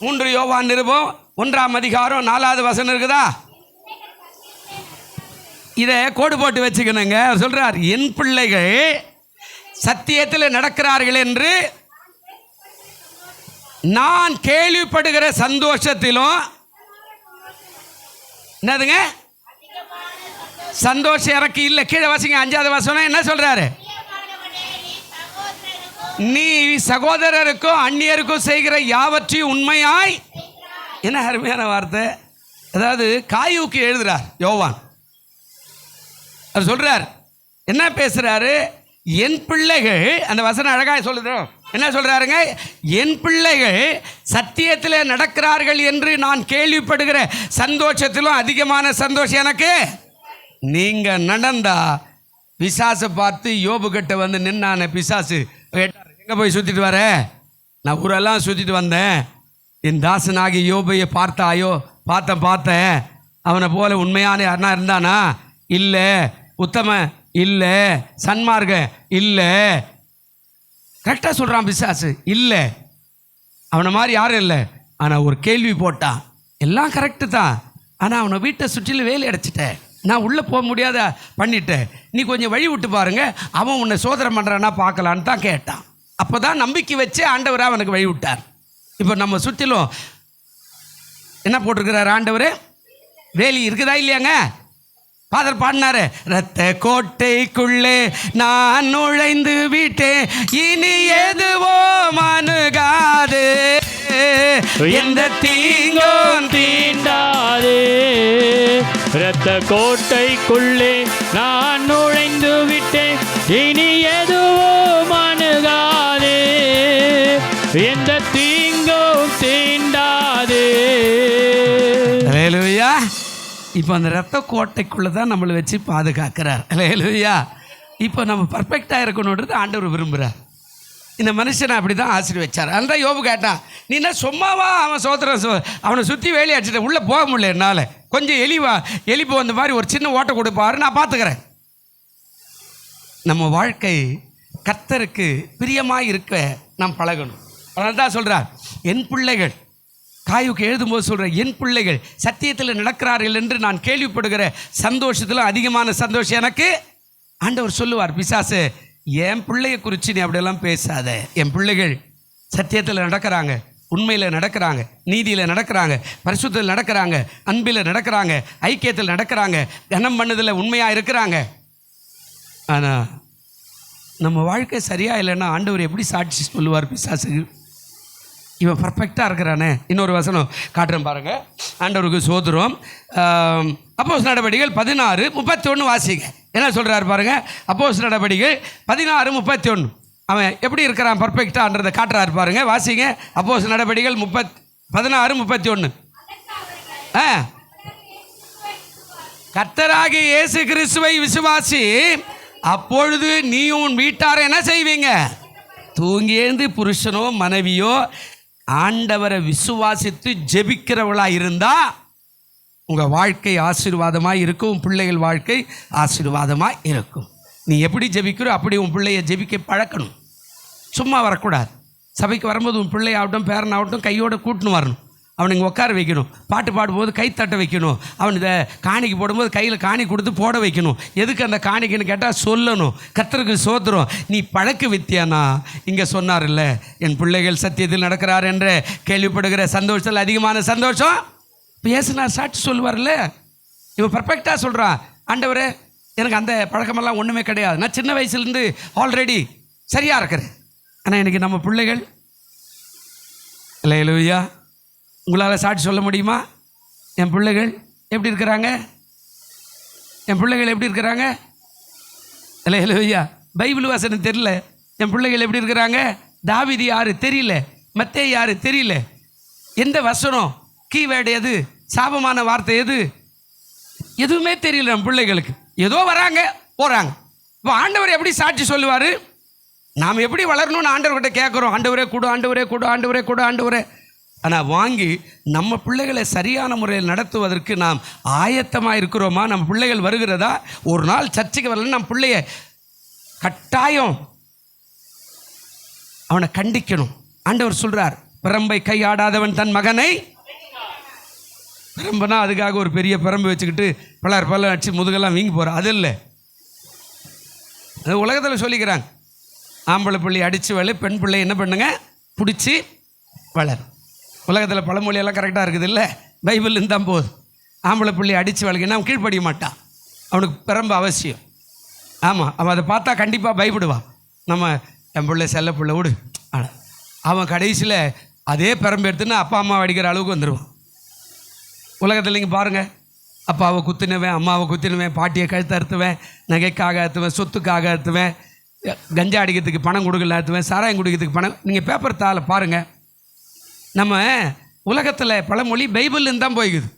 3 யோவான் நிருபம் 1ஆம் அதிகாரம் 4வது வசனம் இருக்குதா? இதை கோடு போட்டு வச்சுக்கணுங்க. சொல்றார், என் பிள்ளைகள் சத்தியத்தில் நடக்கிறார்கள் என்று நான் கேள்விப்படுகிற சந்தோஷத்திலும் என்னதுங்க சந்தோஷம் எனக்கு இல்லை. கீழே வாசிங்க 5வது வசனம் என்ன சொல்றாரு? நீ சகோதரருக்கும் அந்நியருக்கும் செய்கிற யாவற்றையும் உண்மையாய். என்ன அருமையான வார்த்தை. அதாவது காயுக்கு எழுதுறார் யோவான். அவர் சொல்றார், என்ன பேசுறாரு? என் பிள்ளைகள், அந்த வசனம் அழகாக சொல்லுது. என்ன சொல்றாருங்க? என் பிள்ளைகள் சத்தியத்தில் நடக்கிறார்கள் என்று நான் கேள்விப்படுகிற சந்தோஷத்திலும் அதிகமான சந்தோஷம் எனக்கு. நீங்க நடந்தா பிசாசை பார்த்து யோபு கிட்ட வந்து நின்னான பிசாசு எங்கே போய் சுற்றிட்டு வர? நான் ஊரெல்லாம் சுற்றிட்டு வந்தேன், என் தாசனாகி யோபையை பார்த்தாயோ? பார்த்தேன். அவனை போல உண்மையான யாருனா இருந்தானா? இல்லை. உத்தம இல்லை. சன்மார்க்க இல்லை. கரெக்டாக சொல்கிறான் பிசாசு. இல்லை, அவனை மாதிரி யாரும் இல்லை. ஆனால் ஒரு கேள்வி போட்டான், எல்லாம் கரெக்டு தான், ஆனால் அவனை வீட்டை சுற்றிலும் வேலி அடைச்சிட்டேன். நான் உள்ளே போக முடியாத பண்ணிட்டேன், நீ கொஞ்சம் வழி விட்டு பாருங்க, அவன் உன்னை சோதனை பண்ணுறான்னா பார்க்கலான்னு தான் கேட்டான். அப்போ தான் நம்பிக்கை வச்சு ஆண்டவராக அவனுக்கு வழி விட்டார். இப்போ நம்ம சுற்றிலும் என்ன போட்டிருக்கிறார் ஆண்டவர்? வேலி இருக்குதா இல்லையாங்க? ஃபாதர் பாடினாரு, இரத்த கோட்டைக்குள்ளே நான் நுழைந்து விட்டேன், இனி எதுவோ அணுகாது, எந்த தீங்கும் தீண்டாதே. இரத்த கோட்டைக்குள்ளே நான் நுழைந்து விட்டேன், இனி எதுவும் அணுகாதே, எந்த தீங்கும் தீண்டாதே. அல்லேலூயா. இப்போ அந்த இரத்த கோட்டைக்குள்ளே தான் நம்மளை வச்சு பாதுகாக்கிறார். அல்லேலூயா. இப்போ நம்ம பர்ஃபெக்டாக இருக்கணுன்றது ஆண்டவர் விரும்புகிறார். இந்த மனுஷனை அப்படி தான் ஆசீர்வதிச்சார். அதுதான் யோபு கேட்டான், நீ என்ன சும்மாவா அவன் அவனை சுற்றி வேலி அடிச்சுட்டேன், உள்ளே போக முடியல என்னால், கொஞ்சம் எலி போந்த மாதிரி ஒரு சின்ன ஓட்டை கொடுப்பாரு, நான் பார்த்துக்கிறேன். நம்ம வாழ்க்கை கர்த்தருக்கு பிரியமாக இருக்க நாம் பழகணும். அதனால தான் சொல்கிறார், என் பிள்ளைகள், காயுக்கு எழுதும்போது சொல்கிற, என் பிள்ளைகள் சத்தியத்தில் நடக்கிறார்கள் என்று நான் கேள்விப்படுகிற சந்தோஷத்தில் அதிகமான சந்தோஷம் எனக்கு. ஆண்டவர் சொல்லுவார், பிசாசு என் பிள்ளைய குறித்து நீ அப்படியெல்லாம் பேசாத, என் பிள்ளைகள் சத்தியத்தில் நடக்கிறாங்க, உண்மையில் நடக்கிறாங்க, நீதியில் நடக்கிறாங்க, பரிசுத்தத்தில் நடக்கிறாங்க, அன்பில் நடக்கிறாங்க, ஐக்கியத்தில் நடக்கிறாங்க, கனம் பண்ணதில் உண்மையாக இருக்கிறாங்க. ஆனால் நம்ம வாழ்க்கை சரியாக இல்லைன்னா ஆண்டவர் எப்படி சாட்சி சொல்லுவார் பிசாசுக்கு? இவன் பர்ஃபெக்டாக இருக்கிறானே. இன்னொரு வசனம் காட்டுறேன் பாருங்கள். ஆண்டவருக்கு சோதரம். அப்போஸ் நடவடிக்கைகள் 16:31 வாசிங்க. என்ன சொல்கிறாரு பாருங்கள். அப்போஸ் நடவடிக்கைகள் 16:31. அவன் எப்படி இருக்கிறான் பர்ஃபெக்டான்றதை காட்டுறாரு பாருங்க. வாசிங்க. அப்போஸ் நடவடிக்கைகள் 16:31. கர்த்தராகிய இயேசு கிறிஸ்துவை விசுவாசி, அப்பொழுது நீயும் உன் வீட்டார் என்ன செய்வீங்க? தூங்கி எழுந்து புருஷனோ மனைவியோ ஆண்டவரை விசுவாசித்து ஜெபிக்கிறவளாக இருந்தால் உங்கள் வாழ்க்கை ஆசீர்வாதமாக இருக்கும், உன் பிள்ளைகள் வாழ்க்கை ஆசீர்வாதமாக இருக்கும். நீ எப்படி ஜெபிக்கிறோ அப்படி உன் பிள்ளையை ஜெபிக்க பழக்கணும். சும்மா வரக்கூடாது. சபைக்கு வரும்போது உன் பிள்ளையாகட்டும் பேரனாகட்டும் கையோடு கூட்டின்னு வரணும். அவனை இங்கே உட்கார வைக்கணும். பாட்டு பாடும்போது கை தட்ட வைக்கணும். அவன் இதை காணிக்கு போடும்போது கையில் காணி கொடுத்து போட வைக்கணும். எதுக்கு அந்த காணிக்குன்னு கேட்டால் சொல்லணும். கர்த்தருக்கு சோத்திரம். நீ பழக்க வித்தியானா இங்கே சொன்னார் இல்லை, என் பிள்ளைகள் சத்தியத்தில் நடக்கிறார் என்ற கேள்விப்படுகிற சந்தோஷத்தில் அதிகமான சந்தோஷம். இப்போ ஏசுனார் சாட்சி சொல்லுவார்ல, இவன் பர்ஃபெக்டாக சொல்கிறான், ஆண்டவரே எனக்கு அந்த பழக்கமெல்லாம் ஒன்றுமே கிடையாது, நான் சின்ன வயசுலேருந்து ஆல்ரெடி சரியாக இருக்கிறேன். ஆனால் எனக்கு நம்ம பிள்ளைகள் அல்லேலூயா, உங்களால் சாட்சி சொல்ல முடியுமா? என் பிள்ளைகள் எப்படி இருக்கிறாங்க? என் பிள்ளைகள் எப்படி இருக்கிறாங்க? அல்லேலூயா. பைபிள் வசனம் தெரியல, என் பிள்ளைகள் எப்படி இருக்கிறாங்க? தாவீது யாரு தெரியல, மத்தேயு யாரு தெரியல, எந்த வசனம் கீவேர்டு எது, சாபமான வார்த்தை எது, எதுவுமே தெரியல என் பிள்ளைகளுக்கு. ஏதோ வராங்க போகிறாங்க. இப்போ ஆண்டவர் எப்படி சாட்சி சொல்லுவார்? நாம் எப்படி வளரணும்னு ஆண்டவர்கிட்ட கேட்குறோம். ஆண்டவரே கொடு, ஆண்டவரே கொடு, ஆண்டவரே கொடு, ஆண்டவரே. ஆனால் வாங்கி நம்ம பிள்ளைகளை சரியான முறையில் நடத்துவதற்கு நாம் ஆயத்தமாக இருக்கிறோமா? நம்ம பிள்ளைகள் வருகிறதா? ஒரு நாள் சர்ச்சைக்கு வரலன்னு நம்ம பிள்ளைய கட்டாயம் அவனை கண்டிக்கணும். ஆண்டவர் சொல்கிறார், பிரம்பை கையாடாதவன் தன் மகனை. பிரம்புனா அதுக்காக ஒரு பெரிய பிரம்பு வச்சுக்கிட்டு பலர் அடிச்சு முதுகெல்லாம் வீங்கி போகிறான், அது இல்லை. அது உலகத்தில் சொல்லிக்கிறாங்க, ஆம்பளை பிள்ளை அடித்து வளு, பெண் பிள்ளை என்ன பண்ணுங்க பிடிச்சி வளரும். உலகத்தில் பழமொழியெல்லாம் கரெக்டாக இருக்குது இல்லை, பைபிள் இருந்தால் போதும். ஆம்பளை பிள்ளை அடித்து வளர்க்கினா அவன் கீழ்ப்படிய மாட்டான், அவனுக்கு பிரம்பு அவசியம். ஆமாம், அவன் அதை பார்த்தா கண்டிப்பாக பயப்படுவான். நம்ம என் பிள்ளை செல்ல பிள்ளை விடு, அவன் கடைசியில் அதே பிரம்பு எடுத்துன்னு அப்பா அம்மா அடிக்கிற அளவுக்கு வந்துடுவான். உலகத்தில் நீங்கள் பாருங்கள், அப்பாவை குத்தினுவேன், அம்மாவை குத்தினுவேன், பாட்டியை கழுத்து அறுத்துவேன், நகைக்காக அறுத்துவேன், சொத்துக்காக அறுத்துவேன், கஞ்சா அடிக்கிறதுக்கு பணம் கொடுக்கல அறுத்துவேன், சாராயம் குடிக்கிறதுக்கு பணம். நீங்கள் பேப்பர் தாளை பாருங்கள். நம்ம உலகத்தில் பழமொழி பைபிள்லேருந்து தான் போய்க்குது.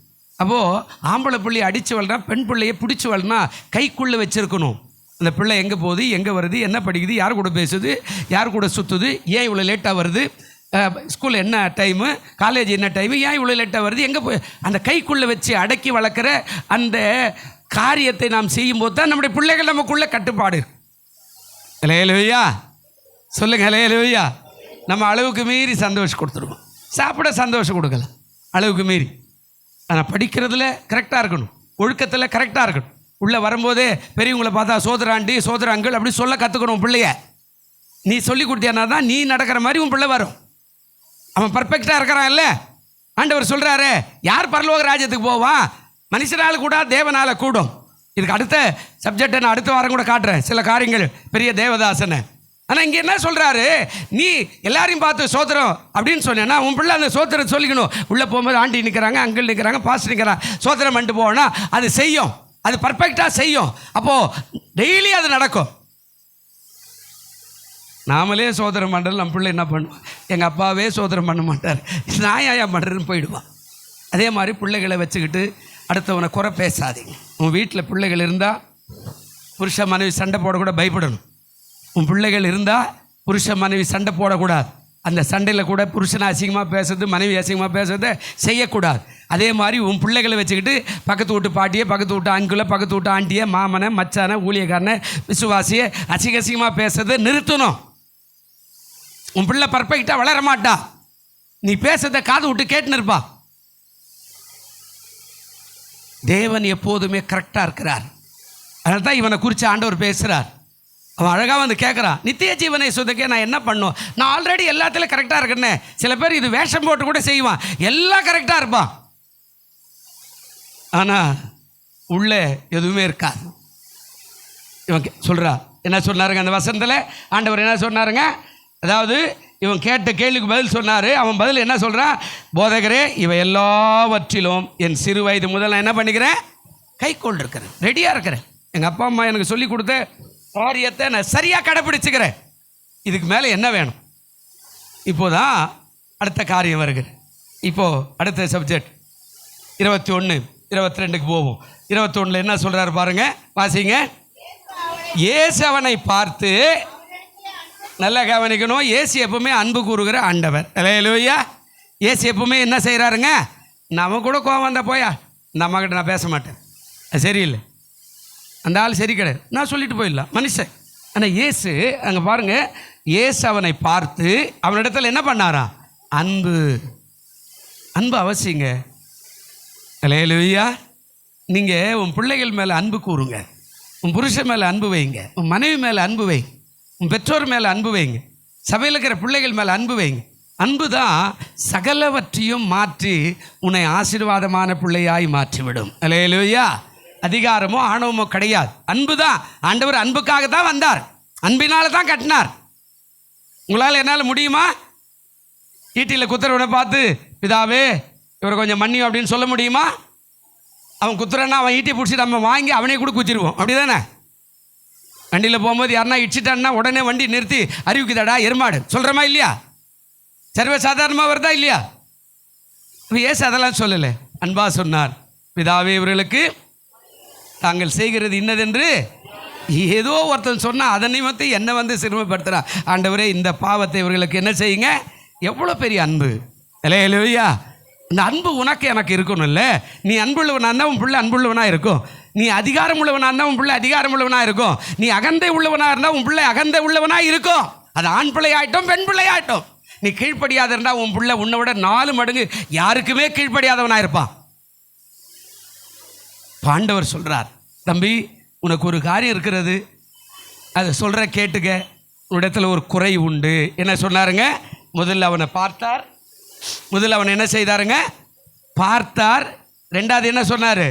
அப்போது ஆம்பளை பிள்ளையை அடித்து வளர்னா, பெண் பிள்ளையை பிடிச்சி வளர்னா கைக்குள்ளே வச்சுருக்கணும். அந்த பிள்ளை எங்கே போகுது, எங்கே வருது, என்ன படிக்குது, யார் கூட பேசுது, யார் கூட சுற்றுது, ஏன் இவ்வளோ லேட்டாக வருது, ஸ்கூல் என்ன டைமு, காலேஜ் என்ன டைமு, ஏன் இவ்வளோ லேட்டாக வருது, எங்கே போய் அந்த கைக்குள்ளே வச்சு அடக்கி வளர்க்குற அந்த காரியத்தை நாம் செய்யும்போது தான் நம்முடைய பிள்ளைகள் நமக்குள்ளே கட்டுப்பாடு. ஹல்லேலூயா சொல்லுங்கள், ஹல்லேலூயா. நம்ம அளவுக்கு மீறி சந்தோஷம் கொடுத்துருவோம். சாப்பிட சந்தோஷம் கொடுக்கலாம் அளவுக்கு மீறி. ஆனால் படிக்கிறதுல கரெக்டாக இருக்கணும், ஒழுக்கத்தில் கரெக்டாக இருக்கணும். உள்ளே வரும்போதே பெரியவங்களை பார்த்தா சோதர ஆண்டி சோதர அங்கிள் அப்படி சொல்ல கற்றுக்கணும் பிள்ளைய. நீ சொல்லி கொடுத்தியானா தான் நீ நடக்கிற மாதிரி உன் பிள்ளை வரும். அவன் பர்ஃபெக்டாக இருக்கிறான் இல்லை? ஆண்டவர் சொல்கிறாரு, யார் பரலோக ராஜ்யத்துக்கு போவான்? மனுஷனால் கூட தேவனால் கூடும். இதுக்கு அடுத்த சப்ஜெக்டை நான் அடுத்த வாரம் கூட காட்டுறேன், சில காரியங்கள் பெரிய தேவதாசனை. ஆனால் இங்கே என்ன சொல்கிறாரு, நீ எல்லாரையும் பார்த்து சோத்திரம் அப்படின்னு சொன்னேன்னா உன் பிள்ளை அந்த சோத்திரம் சொல்லிக்கணும். உள்ளே போகும்போது ஆண்டி நிற்கிறாங்க, அங்கிள் நிற்கிறாங்க, பாஸ்டர் நிற்கிறாங்க, சோத்திரம் பண்ணிட்டு போனா அது செய்யும், அது பர்ஃபெக்டாக செய்யும். அப்போது டெய்லி அது நடக்கும். நாமளே சோதரம் பண்ணுறது நம்ம பிள்ளை என்ன பண்ணுவான், எங்கள் அப்பாவே சோதரம் பண்ண மாட்டார், நான் ஏன் பண்ணுறதுன்னு போயிடுவான். அதே மாதிரி பிள்ளைகளை வச்சுக்கிட்டு அடுத்தவனை குறை பேசாதீங்க. உன் வீட்டில் பிள்ளைகள் இருந்தால் புருஷ மனைவி சண்டை போடக்கூட பயப்படணும். உன் பிள்ளைகள் இருந்தால் புருஷ மனைவி சண்டை போடக்கூடாது. அந்த சண்டையில் கூட புருஷனை அசிங்கமாக பேசுறது, மனைவி அசிங்கமாக பேசுறதை செய்யக்கூடாது. அதே மாதிரி உன் பிள்ளைகளை வச்சுக்கிட்டு பக்கத்து வீட்டு பாட்டியை, பக்கத்து வீட்டு அங்குலை, பக்கத்து வீட்டு ஆண்டியை, மாமனை, மச்சானை, ஊழியக்காரனை, விசுவாசியை அசிங்கமாக பேசுறதை நிறுத்தணும். உன் பிள்ளை பர்ஃபெக்டாக வளர மாட்டா, நீ பேசுறதை காது விட்டு கேட்டுன்னு இருப்பா. தேவன் எப்போதுமே கரெக்டாக இருக்கிறார். அதனால தான் இவனை குறித்து ஆண்டவர் பேசுகிறார். அவன் அழகாக வந்து கேட்குறான், நித்திய ஜீவனை சொந்தக்கே நான் என்ன பண்ணும், நான் ஆல்ரெடி எல்லாத்துலேயும் கரெக்டாக இருக்கேன்னு. சில பேர் இது வேஷம் போட்டு கூட செய்வான், எல்லாம் கரெக்டாக இருப்பான், ஆனால் உள்ளே எதுவுமே இருக்காது. இவன் சொல்கிறா என்ன சொன்னாருங்க அந்த வசனத்தில், ஆண்டவர் என்ன சொன்னாருங்க, அதாவது இவன் கேட்ட கேள்விக்கு பதில் சொன்னார். அவன் பதில் என்ன சொல்கிறான், போதகரே இவை எல்லாவற்றிலும் என் சிறு வயது முதல் நான் என்ன பண்ணிக்கிறேன், கை கொண்டிருக்கிறேன், ரெடியாக இருக்கிறேன். எங்கள் அப்பா அம்மா எனக்கு சொல்லி கொடுத்த காரியத்தை நான் சரியாக கடைப்பிடிச்சுக்கிறேன். இதுக்கு மேலே என்ன வேணும்? இப்போதான் அடுத்த காரியம் வருகிறது. இப்போது அடுத்த சப்ஜெக்ட் 21, 22க்கு போவோம். 21 என்ன சொல்கிறாரு பாருங்கள், வாசிங்க. இயேசு அவனை பார்த்து, நல்லா கவனிக்கணும், இயேசு எப்பவுமே அன்பு கூறுகிற ஆண்டவர். அல்லேலூயா. இயேசு எப்பவுமே என்ன செய்கிறாருங்க, நம்ம கூட கோவம் வந்தால் போயா இந்த அம்மாக்கிட்ட நான் பேச மாட்டேன், அது சரியில்லை, அந்த ஆள் சரி கிடையாது, நான் சொல்லிட்டு போயிடலாம் மனுஷன். ஆனால் இயேசு அங்கே பாருங்கள், இயேசு அவனை பார்த்து அவனிடத்தில் என்ன பண்ணாராம், அன்பு. அன்பு அவசியங்க. அல்லேலூயா. நீங்கள் உன் பிள்ளைகள் மேலே அன்பு கூறுங்க, உன் புருஷன் மேலே அன்பு வைங்க, உன் மனைவி மேலே அன்பு வைங்க, உன் பெற்றோர் மேலே அன்பு வைங்க, சபையில் இருக்கிற பிள்ளைகள் மேலே அன்பு வைங்க. அன்பு தான் சகலவற்றையும் மாற்றி உன்னை ஆசீர்வாதமான பிள்ளையாய் மாற்றிவிடும். அல்லேலூயா. அதிகாரமோ ஆணவமோ கிடையாது, அன்பு தான். ஆண்டவர் அன்புக்காக தான் வந்தார், அன்பினால தான் கட்டினார். உங்களால் என்னால் முடியுமா? ஈட்டியில் குத்துறவனை பார்த்து பிதாவே இவரை கொஞ்சம் மன்னியும் அப்படின்னு சொல்ல முடியுமா? அவன் குத்துறன்னா அவன் ஈட்டியை பிடிச்சி நம்ம வாங்கி அவனே கூட குத்திடுவோம், அப்படி தானே? வண்டியில் போகும்போது யாருன்னா இடிச்சிட்டான்னா உடனே வண்டி நிறுத்தி அறிவிக்குதாடா எருமாடு சொல்கிறோமா இல்லையா? சர்வசாதாரணமாக வருதா இல்லையா? ஏசு அதெல்லாம் சொல்லலை, அன்பா சொன்னார், பிதாவே இவர்களுக்கு தாங்கள் செய்கிறது இன்னதென்று ஏதோ ஒருத்தன் சொன்னால் அதை நிமித்தம் என்னை வந்து சிறுமைப்படுத்துகிறான். ஆண்டவரே இந்த பாவத்தை இவர்களுக்கு என்ன செய்யுங்க. எவ்வளோ பெரிய அன்பு. அல்லேலூயா. இந்த அன்பு உனக்கு எனக்கு இருக்கணும் இல்லை? நீ அன்புள்ளவனாக இருந்தால் உன் பிள்ளை அன்புள்ளவனாக இருக்கும், நீ அதிகாரம் உள்ளவனாக இருந்தால் உன் பிள்ளை அதிகாரம் உள்ளவனாக இருக்கும், நீ அகந்தை உள்ளவனாக இருந்தால் உன் பிள்ளை அகந்தை உள்ளவனாக இருக்கும். அது ஆண் பிள்ளையாகட்டும் பெண் பிள்ளையாகட்டும். நீ கீழ்ப்படியாத இருந்தால் உன் பிள்ளை உன்னை விட 4 மடங்கு யாருக்குமே கீழ்ப்படியாதவனாக இருப்பான். ஆண்டவர் சொல்கிறார், தம்பி உனக்கு ஒரு காரியம் இருக்கிறது, அதை சொல்கிற கேட்டுக்க, உன்னிடத்தில் ஒரு குறை உண்டு. என்ன சொன்னாருங்க? முதல்ல அவனை பார்த்தார், முதல்ல அவனை என்ன செய்தாருங்க, பார்த்தார். 2வது என்ன சொன்னார்,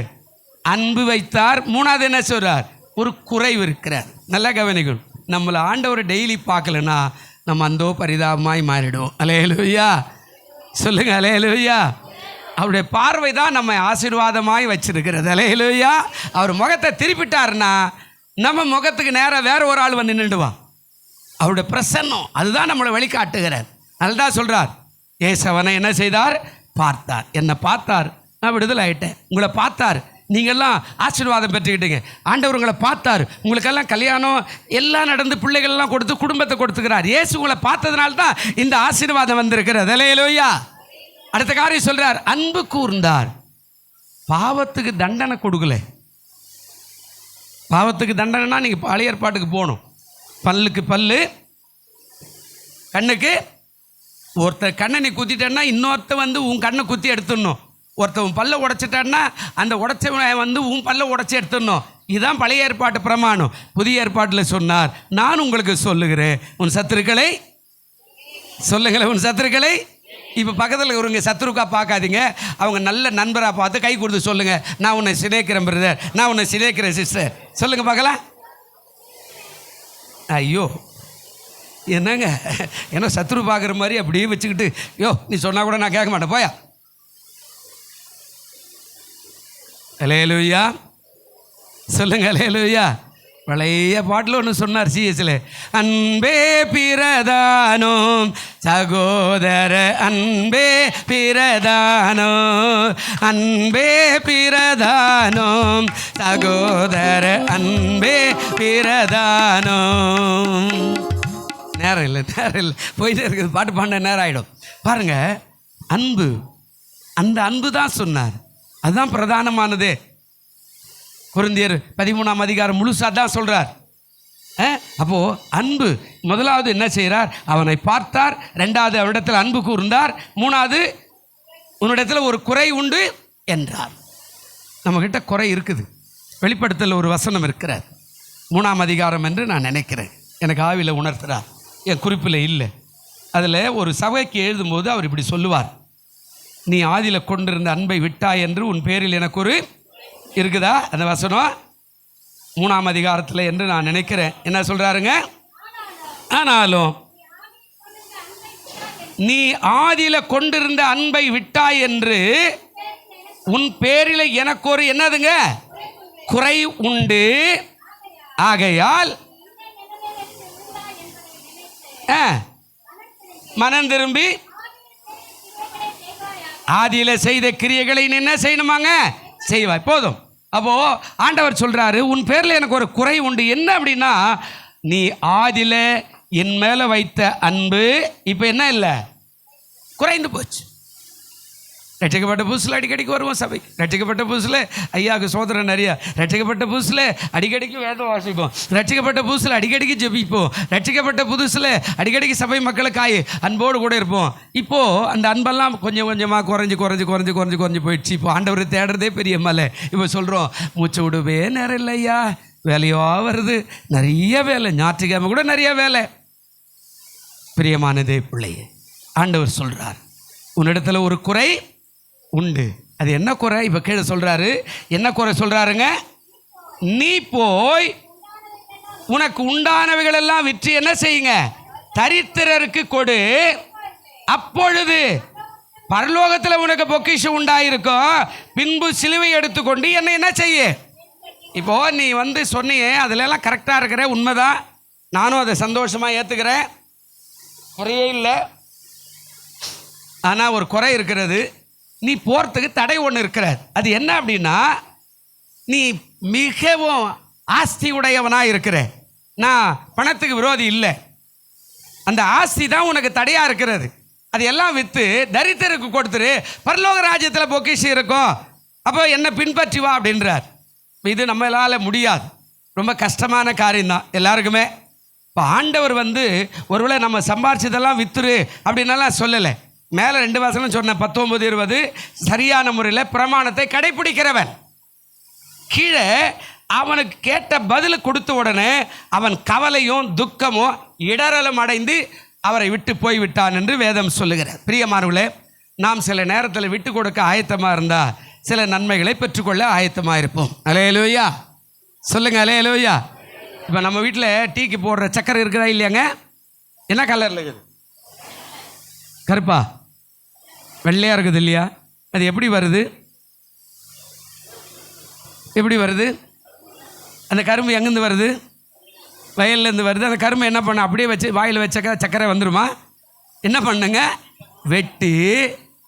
அன்பு வைத்தார். 3வது என்ன சொல்றார், ஒரு குறைவு இருக்கிறார். நல்லா கவனிக்கணும், நம்மளை ஆண்டவர் டெய்லி பார்க்கலன்னா நம்ம அந்தோ பரிதாபமாய் மாறிடுவோம். அல்லேலூயா. சொல்லுங்க அல்லேலூயா. அவருடைய பார்வை தான் நம்ம ஆசீர்வாதமாய் வச்சிருக்கிறது. அல்லேலூயா. அவர் முகத்தை திருப்பிட்டாருன்னா நம்ம முகத்துக்கு நேராக வேற ஒரு ஆள் வந்து நின்றுடுவான். அவருடைய பிரசன்னம் அதுதான் நம்மளை வழிகாட்டுகிறார். அதுதான் சொல்கிறார், ஏசவனை என்ன செய்தார், பார்த்தார். என்னை பார்த்தார், நான் விடுதலை ஆகிட்டேன். உங்களை பார்த்தார், நீங்கள்லாம் ஆசீர்வாதம் பெற்றுக்கிட்டீங்க. ஆண்டவர் உங்களை பார்த்தார், உங்களுக்கெல்லாம் கல்யாணம் எல்லாம் நடந்து பிள்ளைகள்லாம் கொடுத்து குடும்பத்தை கொடுத்துக்கிறார். இயேசு உங்களை பார்த்ததுனால தான் இந்த ஆசீர்வாதம் வந்திருக்கிறது. அல்லேலூயா. அடுத்த காரியம் சொல்கிறார், அன்பு கூர்ந்தார். பாவத்துக்கு தண்டனை கொடுக்கல. பாவத்துக்கு தண்டனைனா நீங்கள் பழைய ஏற்பாட்டுக்கு போகணும். பல்லுக்கு பல்லு, கண்ணுக்கு ஒருத்தர் கண்ணை நீ குத்திட்டேன்னா இன்னொருத்த வந்து உன் கண்ணை குத்தி எடுத்துடணும். ஒருத்தன் பல்லை உடைச்சிட்டான்னா அந்த உடைச்சவன் வந்து உன் பல்லை உடைச்சி எடுத்துடணும். இதுதான் பழைய ஏற்பாட்டு பிரமாணம். புதிய ஏற்பாட்டில் சொன்னார், நான் உங்களுக்கு சொல்லுகிறேன், உன் சத்துருக்களை சொல்லுங்களேன், உன் சத்துருக்களை. இப்போ பக்கத்தில் ஒருங்க சத்துருக்கா பார்க்காதீங்க, அவங்க நல்ல நண்பராக பார்த்து கை கொடுத்து சொல்லுங்கள், நான் உன்னை சிநேகிக்கிறேன் பிரதர், நான் உன்னை சிநேகிக்கிறேன் சிஸ்டர், சொல்லுங்கள் பார்க்கலாம். ஐயோ என்னங்க, ஏன்னா சத்துரு பார்க்குற மாதிரி அப்படியே வச்சுக்கிட்டு, யோ நீ சொன்னால் கூட நான் கேட்க மாட்டேன் போயா. அல்லேலூயா சொல்லுங்க, அல்லேலூயா. பழைய பாட்டில் ஒன்று சொன்னார் சிஎஸ்ல, அன்பே பிரதானம் சகோதர அன்பே பிரதானம், அன்பே பிரதானம் சகோதர அன்பே பிரதானம். நேரம் இல்லை போயிட்டே இருக்குது, பாட்டு பாண்ட நேரம் ஆகிடும். பாருங்கள், அன்பு, அந்த அன்பு தான் சொன்னார், அதுதான் பிரதானமானது. கொரிந்தியர் 13ஆம் அதிகாரம் முழுசாக தான் சொல்கிறார். அப்போது அன்பு முதலாவது என்ன செய்கிறார், அவனை பார்த்தார், ரெண்டாவது அவனிடத்தில் அன்பு கூர்ந்தார், மூணாவது உன்னிடத்தில் ஒரு குறை உண்டு என்றார். நம்மக்கிட்ட குறை இருக்குது. வெளிப்படுத்தல் ஒரு வசனம் இருக்கிறார், 3ஆம் அதிகாரம் என்று நான் நினைக்கிறேன், எனக்கு ஆவியில் உணர்த்துறார், என் குறிப்பில் இல்லை. அதில் ஒரு சபைக்கு எழுதும்போது அவர் இப்படி சொல்லுவார், நீ ஆதியில் கொண்டிருந்த அன்பை விட்டாய் என்று உன் பேரில் எனக்கு ஒரு இருக்குதா அந்த வசனம் 3ஆம் அதிகாரத்தில் என்று நான் நினைக்கிறேன். என்ன சொல்கிறாருங்க, ஆனாலும் நீ ஆதியில் கொண்டிருந்த அன்பை விட்டாய் என்று உன் பேரில் எனக்கு ஒரு என்னதுங்க குறை உண்டு, ஆகையால் மனம் திரும்பி ஆதியில் செய்த கிரியைகளை நீ என்ன செய்யணுமாங்க செய்வாய், போதும். அப்போது ஆண்டவர் சொல்கிறாரு, உன் பேரில் எனக்கு ஒரு குறை உண்டு. என்ன அப்படின்னா, நீ ஆதியில் என் மேலே வைத்த அன்பு இப்போ என்ன இல்லை, குறைந்து போச்சு. ரட்சிக்கப்பட்ட புதுசில் அடிக்கடிக்கு வருவோம் சபைக்கு, ரட்சிக்கப்பட்ட புதுசில் ஐயாவுக்கு சோதனை நிறையா, ரட்சிக்கப்பட்ட புதுசில் அடிக்கடிக்கு வேதம் வாசிப்போம், ரட்சிக்கப்பட்ட புதுசில் அடிக்கடிக்கு ஜெபிப்போம், ரட்சிக்கப்பட்ட புதுசில் அடிக்கடிக்கு சபை மக்களுக்காய் அன்போடு கூட இருப்போம். இப்போது அந்த அன்பெல்லாம் கொஞ்சம் கொஞ்சமாக குறைஞ்சி போயிடுச்சு. இப்போ ஆண்டவர் தேடுறதே பெரிய மலை. இப்போ சொல்கிறோம், மூச்சு விடுவே நேரம் இல்லையா, வேலையோ வருது, நிறைய வேலை, ஞாயிற்றுக்கிழமை கூட நிறைய வேலை. பிரியமானதே பிள்ளையே, ஆண்டவர் சொல்கிறார், உன்னிடத்தில் ஒரு குறை உண்டு. அது என்ன குறை? இப்போ கீழே சொல்கிறாரு, என்ன குறை சொல்கிறாருங்க, நீ போய் உனக்கு உண்டானவைகளெல்லாம் விற்று என்ன செய்யுங்க, தரித்திரருக்கு கொடு, அப்பொழுது பரலோகத்தில் உனக்கு பொக்கிஷம் உண்டாயிருக்கும், பின்பு சிலுவை எடுத்துக்கொண்டு என்ன செய்ய. இப்போது நீ வந்து சொன்னியே, அதிலெல்லாம் கரெக்டாக இருக்கிற உண்மைதான், நானும் அதை சந்தோஷமாக ஏற்றுக்கிறேன், குறையே இல்லை. ஆனால் ஒரு குறை இருக்கிறது, நீ போகிறதுக்கு தடை ஒன்று இருக்கிறது. அது என்ன அப்படின்னா, நீ மிகவும் ஆஸ்தி உடையவனாக இருக்கிற. நான் பணத்துக்கு விரோதி இல்லை, அந்த ஆஸ்தி தான் உனக்கு தடையாக இருக்கிறது. அது எல்லாம் விற்று தரித்திரருக்கு கொடுத்துரு, பரலோக ராஜ்யத்தில் பொக்கிஷம் இருக்கும், அப்போ என்ன பின்பற்றி வா அப்படின்றார். இது நம்மளால் முடியாது, ரொம்ப கஷ்டமான காரியம்தான் எல்லாருக்குமே. இப்போ ஆண்டவர் வந்து ஒருவேளை நம்ம சம்பாரிச்சதெல்லாம் விற்றுரு அப்படின்னலாம் சொல்லலை. மேலே 2 வசனம் சொன்ன 19, 20 சரியான முறையில் பிரமாணத்தை கடைப்பிடிக்கிறவன். கீழே அவனுக்கு கேட்ட பதில் கொடுத்த உடனே அவன் கவலையும் துக்கமும் இடரலும் அடைந்து அவரை விட்டு போய்விட்டான் என்று வேதம் சொல்லுகிறார். பிரியமானவர்களே, நாம் சில நேரத்தில் விட்டு கொடுக்க ஆயத்தமாக இருந்தால் சில நன்மைகளை பெற்றுக்கொள்ள ஆயத்தமாக இருப்போம். அல்லேலூயா சொல்லுங்கள், அல்லேலூயா. இப்போ நம்ம வீட்டில் டீக்கு போடுற சக்கரை இருக்குதா இல்லையாங்க? என்ன கலரில் இருக்குது? கருப்பா வெள்ளையாக இருக்குது இல்லையா? அது எப்படி வருது? எப்படி வருது? அந்த கரும்பு எங்கேருந்து வருது? வயல்லேருந்து வருது. அந்த கரும்பு என்ன பண்ண, அப்படியே வச்சு வாயில் வச்சக்கா சக்கரை வந்துடுமா? என்ன பண்ணுங்க, வெட்டி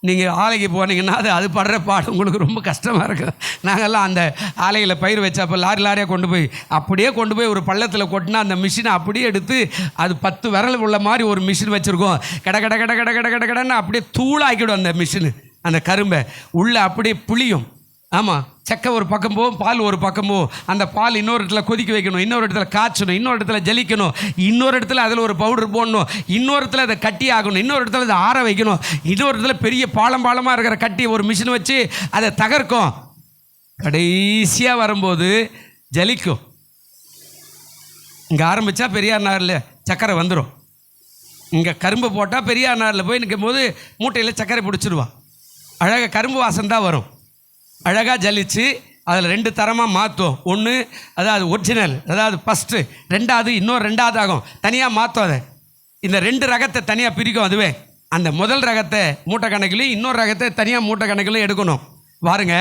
நீங்கள் ஆலைக்கு போனீங்கன்னா அது படுற பாடு உங்களுக்கு ரொம்ப கஷ்டமாக இருக்கும். நாங்கள்லாம் அந்த ஆலையில் பயிர் வச்சப்போ லாரியாக கொண்டு போய் ஒரு பள்ளத்தில் கொட்டினா அந்த மிஷினை அப்படியே எடுத்து, அது 10 விரல் உள்ள மாதிரி ஒரு மிஷின் வச்சுருக்கோம், கடன்னு அப்படியே தூளாக்கிடும் அந்த மிஷினு. அந்த கரும்பை உள்ளே அப்படியே புளியும். ஆமாம், சக்கை ஒரு பக்கம் போகும், பால் ஒரு பக்கம் போகும். அந்த பால் இன்னொரு இடத்துல கொதிக்க வைக்கணும், இன்னொரு இடத்துல காய்ச்சணும், இன்னொரு இடத்துல ஜலிக்கணும், இன்னொரு இடத்துல அதில் ஒரு பவுடர் போடணும், இன்னொரு இடத்துல அதை கட்டி ஆகணும், இன்னொரு இடத்துல அதை ஆற வைக்கணும், இன்னொரு இடத்துல பெரிய பாலமாக இருக்கிற கட்டி ஒரு மிஷின் வச்சு அதை தகர்க்கும். கடைசியாக வரும்போது ஜலிக்கும். இங்கே ஆரம்பித்தா பெரியார் நகரில் சக்கரை வந்துடும். இங்கே கரும்பு போட்டால் பெரியார் நகரில் போய் நிற்கும் போது மூட்டையில் சக்கரை பிடிச்சிடுவான். அழகாக கரும்பு வாசம் தான் வரும். அழகாக ஜலிச்சு அதில் 2 தரமாக மாற்றும். ஒன்று அதாவது ஒரிஜினல், அதாவது ஃபஸ்ட்டு. 2வது இன்னொரு 2வது ஆகும், தனியாக மாற்றும். அதை இந்த 2 ரகத்தை தனியாக பிரிக்கும். அதுவே அந்த முதல் ரகத்தை மூட்டை கணக்கிலையும் இன்னொரு ரகத்தை தனியாக மூட்டை கணக்கிலையும் எடுக்கணும். பாருங்க,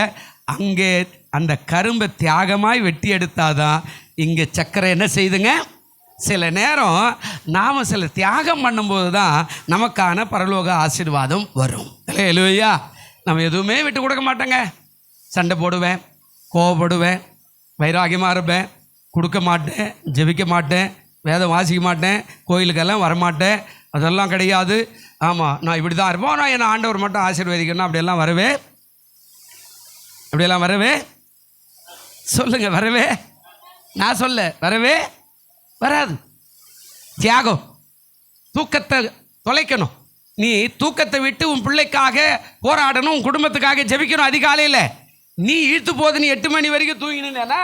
அங்கே அந்த கரும்பை தியாகமாய் வெட்டி எடுத்தாதான் இங்கே சக்கரை என்ன செய்துங்க. சில நேரம் நாம் சில தியாகம் பண்ணும்போது தான் நமக்கான பரலோக ஆசீர்வாதம் வரும். இல்லையா? நம்ம எதுவுமே விட்டு கொடுக்க மாட்டேங்க. சண்டை போடுவேன், கோவப்படுவேன், வைராகியமாக இருப்பேன், கொடுக்க மாட்டேன், ஜெபிக்க மாட்டேன், வேதம் வாசிக்க மாட்டேன், கோயிலுக்கெல்லாம் வரமாட்டேன், அதெல்லாம் கிடையாது. ஆமாம், நான் இப்படி தான் இருப்போம். நான் என்னை ஆண்டவர் மட்டும் ஆசீர்வதிக்கணும் அப்படியெல்லாம் வரவே, அப்படியெல்லாம் வரவே சொல்லுங்கள், வரவே நான் சொல்ல வரவே வராது. தியாகம், தூக்கத்தை தொலைக்கணும். நீ தூக்கத்தை விட்டு உன் பிள்ளைக்காக போராடணும், உன் குடும்பத்துக்காக ஜெபிக்கணும். அதிகாலையில் நீ இழுத்து போது நீ 8 மணி வரைக்கும் தூங்கினா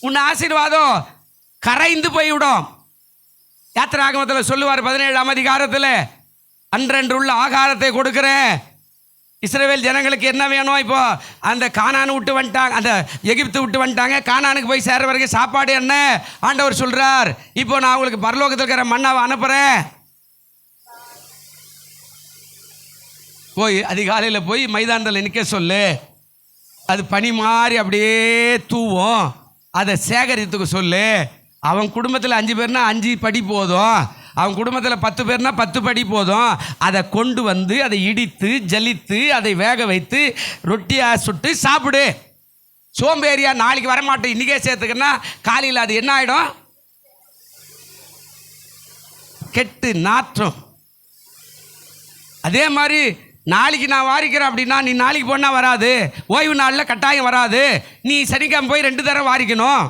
உன் ஆசீர்வாதம் கரைந்து போய்விடும். யாத்திராகமத்தில் சொல்லுவார் 17ஆம் அதிகாரத்தில், அன்றன்று உள்ள ஆகாரத்தை கொடுக்குறேன். இஸ்ரவேல் ஜனங்களுக்கு என்ன வேணும்? இப்போ அந்த கானானை விட்டு வந்துட்டாங்க, அந்த எகிப்து விட்டு வந்துட்டாங்க. கானானுக்கு போய் சேர்ற வரைக்கும் சாப்பாடு என்ன? ஆண்டவர் சொல்கிறார், இப்போ நான் உங்களுக்கு பரலோகத்தில் இருக்கிற மன்னாவை அனுப்புகிறேன். போய் அதிகாலையில் போய் மைதானத்தில் நிற்க சொல்லு. அது பனி மாதிரி அப்படியே தூவும். அதை சேகரித்துக்க சொல்லு. அவன் குடும்பத்தில் 5 பேர்னா 5 படி போதும், அவன் குடும்பத்தில் 10 பேர்னா 10 படி போதும். அதை கொண்டு வந்து அதை இடித்து ஜலித்து அதை வேக வைத்து ரொட்டியாக சுட்டு சாப்பிடு. சோம்பேறியா நாளைக்கு வரமாட்டேன் இன்றைக்கே சேர்த்துக்கன்னா காலையில் அது என்ன ஆகிடும்? கெட்டு நாற்றம். அதே மாதிரி நாளைக்கு நான் வாரிக்கிறேன் அப்படின்னா நீ நாளைக்கு போனால் வராது, ஓய்வு நாளில் கட்டாயம் வராது. நீ சனிக்கிழமை போய் 2 தடவை வாரிக்கணும்.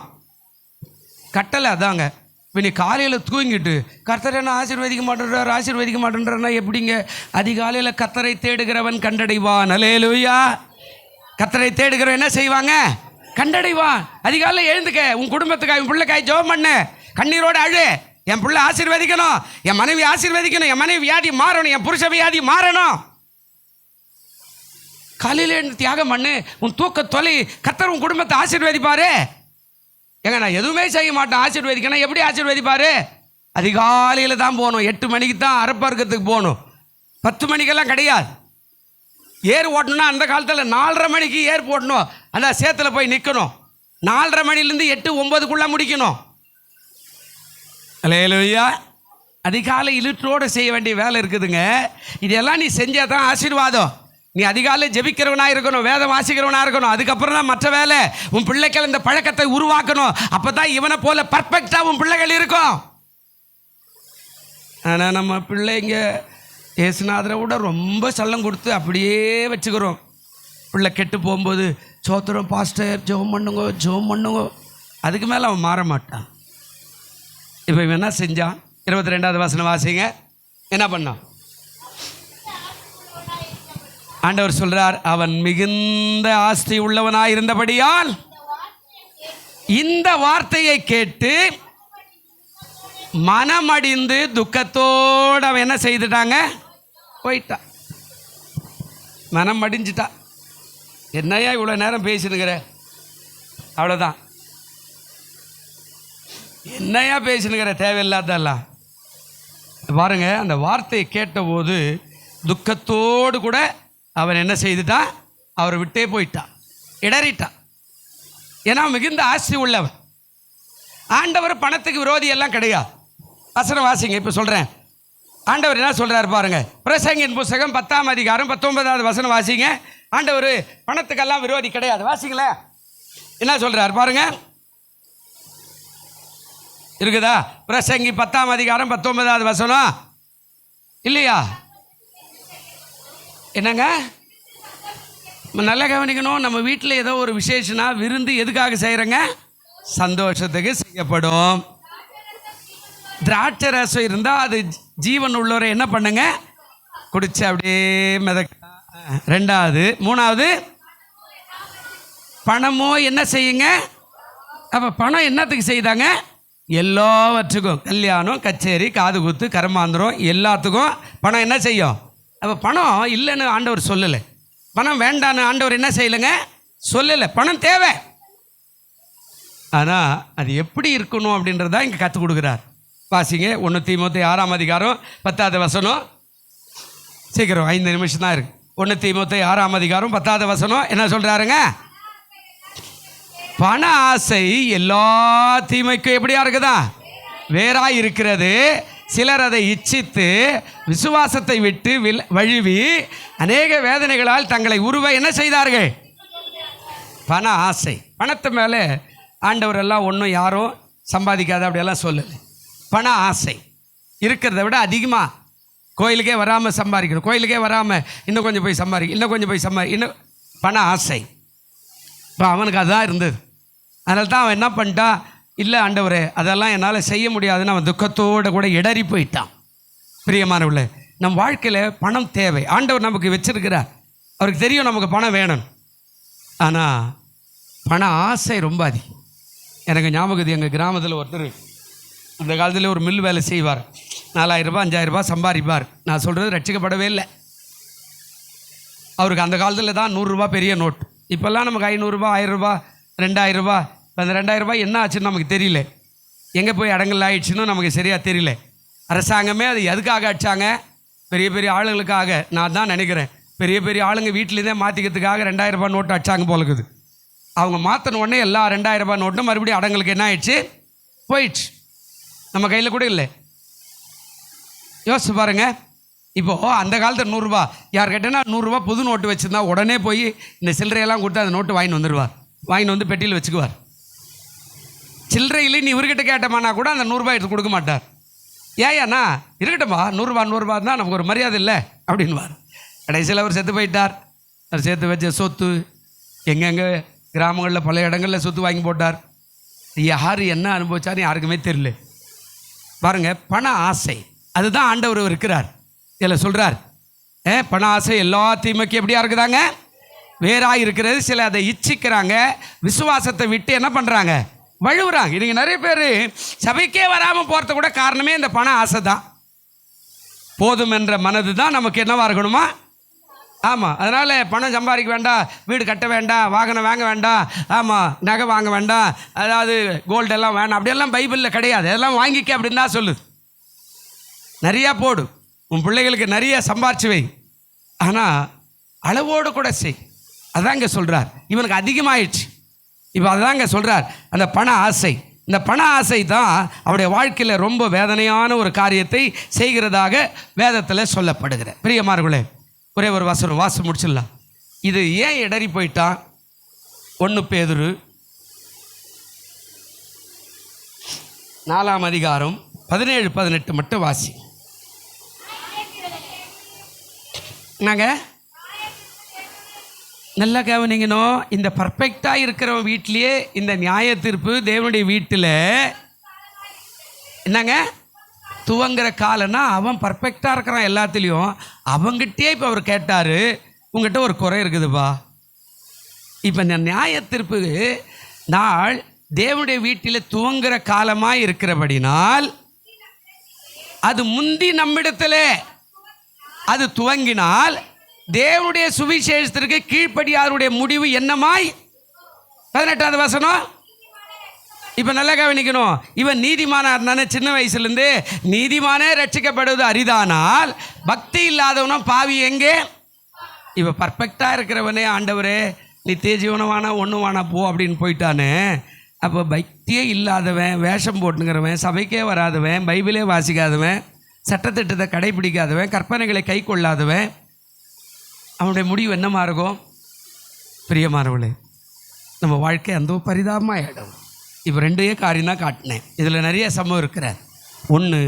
கட்டளை அதாங்க. இப்போ நீ காலையில் தூங்கிட்டு கர்த்தரை நான் ஆசீர்வதிக்க மாட்டேன்றார்னா எப்படிங்க? அதிகாலையில் கர்த்தரை தேடுகிறவன் கண்டடைவான். அல்லேலூயா. கர்த்தரை தேடுகிறவன் என்ன செய்வாங்க? கண்டடைவான். அதிகாலையில் எழுந்துக்க, உன் குடும்பத்துக்காக உன் பிள்ளைக்காய் ஜெபம் பண்ணு, கண்ணீரோடு அழு. என் பிள்ளை ஆசீர்வதிக்கணும், என் மனைவி ஆசீர்வதிக்கணும், என் மனைவி வியாதி மாறணும், என் புருஷ வியாதி மாறணும். காலையில் எழுந்து தியாகம் பண்ணு, உன் தூக்க தொலை. கர்த்தர் உன் குடும்பத்தை ஆசீர்வதிப்பாரு. ஏங்க நான் எதுவுமே செய்ய மாட்டேன், ஆசீர்வதிக்கணும். எப்படி ஆசீர்வதிப்பாரு? அதிகாலையில் தான் போகணும். 8 மணிக்கு தான் அறப்பறுக்கிறதுக்கு போகணும். 10 மணிக்கெல்லாம் கிடையாது. ஏர் ஓட்டணும்னா அந்த காலத்தில் 4:30 மணிக்கு ஏர் போடணும். அந்த சேத்துல போய் நிற்கணும். 4:30 மணிலேருந்து 8-9க்குள்ளே முடிக்கணும். அல்லேலூயா. அதிகாலை இழுற்றோடு செய்ய வேண்டிய வேலை இருக்குதுங்க. இதெல்லாம் நீ செஞ்சால் தான் ஆசீர்வாதம். நீ அதிகாலை ஜெபிக்கிறவனாக இருக்கணும், வேதம் வாசிக்கிறவனாக இருக்கணும். அதுக்கப்புறம் தான் மற்ற வேலை. உன் பிள்ளைகள் இந்த பழக்கத்தை உருவாக்கணும். அப்போ தான் இவனை போல பர்ஃபெக்டாக உன் பிள்ளைகள் இருக்கும். ஆனால் நம்ம பிள்ளைங்க ஏசுநாதரை விட ரொம்ப செல்லம் கொடுத்து அப்படியே வச்சுக்கிறோம். பிள்ளை கெட்டு போகும்போது சோத்திரம் பாஸ்டர் ஜெபம் பண்ணுங்க. அதுக்கு மேலே அவன் மாற மாட்டான். இப்போ இவன் என்ன செஞ்சான்? 22வது வசனம் வாசிங்க. என்ன பண்ணான்? ஆண்டவர் சொல்றார், அவன் மிகுந்த ஆஸ்தி உள்ளவனாய் இருந்தபடியால் இந்த வார்த்தையை கேட்டு மனமடிந்து துக்கத்தோடு அவன் என்ன செய்துட்டாங்க? போயிட்டான். மனம் மடிஞ்சிட்டா. என்னையா இவ்வளோ நேரம் பேசினுங்கிற? அவ்வளோதான். என்னையா பேசினுங்கிற? தேவையில்லாதெல்லாம் பாருங்க. அந்த வார்த்தையை கேட்டபோது துக்கத்தோடு கூட அவன் என்ன செய்துட்டான்? அவரை விட்டே போயிட்டான், இடறிட்டான். ஏன்னா மிகுந்த ஆஸ்தி உள்ளவன். ஆண்டவர் பணத்துக்கு விரோதி எல்லாம் கிடையாது. வசனம் வாசிங்க. இப்போ சொல்கிறேன். ஆண்டவர் என்ன சொல்கிறார் பாருங்க. பிரசங்கின் புஸ்தகம் 10ஆம் அதிகாரம் 19வது வசனம் வாசிங்க. ஆண்டவர் பணத்துக்கெல்லாம் விரோதி கிடையாது. வாசிங்களேன். என்ன சொல்கிறார் பாருங்க. இருக்குதா? பிரசங்கி 10ஆம் அதிகாரம் 19வது வசனம் இல்லையா? என்னங்க நல்லா கவனிக்கணும். நம்ம வீட்டில் ஏதோ ஒரு விசேஷனா விருந்து எதுக்காக செய்கிறோங்க? சந்தோஷத்துக்கு செய்யப்படும். திராட்சை ரசம் இருந்தால் அது ஜீவன் உள்ளவரை என்ன பண்ணுங்க? குடிச்சு அப்படியே மிதக்க. 2வது 3வது பணமோ என்ன செய்யுங்க? அப்போ பணம் என்னத்துக்கு செய்தாங்க? எல்லாவற்றுக்கும், கல்யாணம், கச்சேரி, காது குத்து, கருமாந்திரம், எல்லாத்துக்கும் பணம் என்ன செய்யும்? அப்போ பணம் இல்லைன்னு ஆண்டவர் சொல்லலை, பணம் வேண்டான்னு ஆண்டவர் என்ன செய்யலைங்க சொல்லலை. பணம் தேவை, ஆனால் அது எப்படி இருக்கணும் அப்படின்றதான் இங்கே கற்றுக் கொடுக்குறார். வாசிங்க 1 தீமோத்தேயு 6ஆம் அதிகாரம் 10வது வசனம். சீக்கிரம் 5 நிமிஷம் தான் இருக்கு. 1 தீமோத்தேயு 6ஆம் அதிகாரம் 10வது வசனம் என்ன சொல்கிறாருங்க? பண ஆசை எல்லா தீமைக்கும் எப்படியா இருக்குதா? வேறாய் இருக்கிறது. சிலர் அதை இச்சித்து விசுவாசத்தை விட்டு வழுவி அநேக வேதனைகளால் தங்களை உருவ என்ன செய்தார்கள்? பண ஆசை. பணத்து மேலே ஆண்டவர் எல்லாம் ஒன்றும் யாரும் சம்பாதிக்காத அப்படியெல்லாம் சொல்லலை. பண ஆசை இருக்கிறத விட அதிகமாக கோயிலுக்கே வராமல் சம்பாதிக்கணும், கோயிலுக்கே வராமல் இன்னும் கொஞ்சம் போய் இன்னும் கொஞ்சம் போய் இன்னும் பண ஆசை. இப்போ அவனுக்கு அதுதான் இருந்தது. அதனால தான் அவன் என்ன பண்ணிட்டான்? இல்லை ஆண்டவரே, அதெல்லாம் என்னால் செய்ய முடியாதுன்னு அவன் துக்கத்தோடு கூட இடறி போயிட்டான். பிரியமானவர்களே, நம் வாழ்க்கையில் பணம் தேவை. ஆண்டவர் நமக்கு வச்சிருக்கிறார், அவருக்கு தெரியும் நமக்கு பணம் வேணும். ஆனால் பண ஆசை ரொம்ப அதிகம். எனக்கு ஞாபகம், எங்கள் கிராமத்தில் ஒருத்தர் அந்த காலத்தில் ஒரு மில் வேலை செய்வார். 4000 ரூபாய் 5000 ரூபாய் சம்பாதிப்பார். நான் சொல்கிறது ரட்சிக்கப்படவே இல்லை. அவருக்கு அந்த காலத்தில் தான் 100 ரூபா பெரிய நோட். இப்போல்லாம் நமக்கு 500 ரூபாய் 1000 ரூபாய் 2000 ரூபாய். அந்த 2000 ரூபாய் என்ன ஆச்சுன்னு நமக்கு தெரியல, எங்கே போய் அடங்கல் ஆயிடுச்சுன்னு நமக்கு சரியாக தெரியல. அரசாங்கமே அது எதுக்காக அடித்தாங்க? பெரிய பெரிய ஆளுங்களுக்காக. நான் தான் நினைக்கிறேன், பெரிய பெரிய ஆளுங்க வீட்டிலேருந்தே மாற்றிக்கிறதுக்காக 2000 ரூபாய் நோட்டு அடித்தாங்க போல இருக்குது. அவங்க மாற்றின உடனே எல்லா 2000 ரூபாய் நோட்டும் மறுபடியும் அடங்களுக்கு என்ன ஆயிடுச்சு? போயிடுச்சு. நம்ம கையில் கூட இல்லை. யோசிச்சு பாருங்க. இப்போது அந்த காலத்தில் 100 ரூபா யார் கேட்டேன்னா 100 ரூபா புது நோட்டு வச்சுருந்தா உடனே போய் இந்த சில்லறையெல்லாம் கொடுத்து அந்த நோட்டு வாங்கிட்டு வந்துடுவார். வாங்கிட்டு வந்து பெட்டியில் வச்சுக்குவார். சில்லறையில் நீ இவர்கிட்ட கேட்டமானா கூட அந்த 100 ரூபாய் எடுத்து கொடுக்க மாட்டார். ஏன்னா இருக்கட்டும்பா, 100 ரூபா தான் நமக்கு ஒரு மரியாதை இல்லை அப்படின்வார். கடைசியில் அவர் செத்து போயிட்டார். அவர் சேர்த்து வச்ச சொத்து எங்கெங்கே கிராமங்களில் பல இடங்களில் சொத்து வாங்கி போட்டார். யார் என்ன அனுபவிச்சாருன்னு யாருக்குமே தெரியல. பாருங்கள், பண ஆசை அதுதான் ஆண்டவர் இருக்கிறார். இதில் சொல்கிறார், பண ஆசை எல்லா தீமைக்கும் எப்படியா இருக்குதாங்க? வேறாக இருக்கிறது. சில அதை இச்சிக்கிறாங்க, விசுவாசத்தை விட்டு என்ன பண்ணுறாங்க? வழுவுறாங்க. நீங்கள் நிறைய பேர் சபைக்கே வராமல் போகிறது கூட காரணமே இந்த பண ஆசை தான். போதும் என்ற மனது தான் நமக்கு என்னவாக இருக்கணுமா? ஆமாம். அதனால் பணம் சம்பாதிக்க வேண்டாம், வீடு கட்ட வேண்டாம், வாகனம் வாங்க வேண்டாம், ஆமாம் நகை வாங்க வேண்டாம், அதாவது கோல்டெல்லாம் வேண்டாம், அப்படியெல்லாம் பைபிளில் கிடையாது. அதெல்லாம் வாங்கிக்க அப்படின்னு தான் சொல்லுது. நிறையா போடு, உன் பிள்ளைகளுக்கு நிறைய சம்பாரிச்சு வை, ஆனால் அளவோடு கூட செய். அதான் இங்கே சொல்கிறார். இவனுக்கு அதிகமாகிடுச்சு. இப்போ அதுதான் இங்கே சொல்கிறார், அந்த பண ஆசை. இந்த பண ஆசை தான் அவருடைய வாழ்க்கையில் ரொம்ப வேதனையான ஒரு காரியத்தை செய்கிறதாக வேதத்தில் சொல்லப்படுகிற. பிரியமானவர்களே, ஒரே ஒரு வசனம் வாசி முடிச்சிடலாம். இது ஏன் இடறி போயிட்டான்? 1 பேதுரு 4ஆம் அதிகாரம் 17-18 மட்டும் வாசி. நாங்கள் நல்லா கவனிக்கணும். இந்த பர்ஃபெக்டாக இருக்கிறவன் வீட்டிலேயே இந்த நியாய தீர்ப்பு தேவனுடைய வீட்டில் என்னங்க துவங்குற காலன்னா அவன் பர்ஃபெக்டாக இருக்கிறான் எல்லாத்துலேயும். அவங்ககிட்டயே இப்போ அவர் கேட்டார், உங்கள்கிட்ட ஒரு குறை இருக்குதுப்பா. இப்போ இந்த நியாய தீர்ப்பு நாள் தேவனுடைய வீட்டில் துவங்குற காலமாக இருக்கிறபடினால் அது முந்தி நம்மிடத்தில் அது துவங்கினால் தேவனுடைய சுவிசேஷத்திற்கு கீழ்ப்படியாருடைய முடிவு என்னமாய்? 18வது வசனம். இப்போ நல்லா கவனிக்கணும். இவன் நீதிமானாக இருந்தானே சின்ன வயசுலேருந்து, நீதிமானே ரட்சிக்கப்படுவது அரிதானால் பக்தி இல்லாதவனும் பாவி எங்கே? இப்போ பர்ஃபெக்டாக இருக்கிறவனே ஆண்டவரே நித்திய ஜீவனவானா ஒன்று வானா போ அப்படின்னு போயிட்டானே. அப்போ பக்தியே இல்லாதவன், வேஷம் போட்டுங்கிறவன், சபைக்கே வராதவன், பைபிளே வாசிக்காதவன், சட்டத்திட்டத்தை கடைபிடிக்காதவன், கற்பனைகளை கை கொள்ளாதவன், அவனுடைய முடிவு என்னமா இருக்கும்? பிரியமானவளே, நம்ம வாழ்க்கை அந்த பரிதாபமாக ஆகிடும். இப்போ 2 காரியம் தான் காட்டினேன். இதில் நிறைய சம்பவம் இருக்கிறார். 1,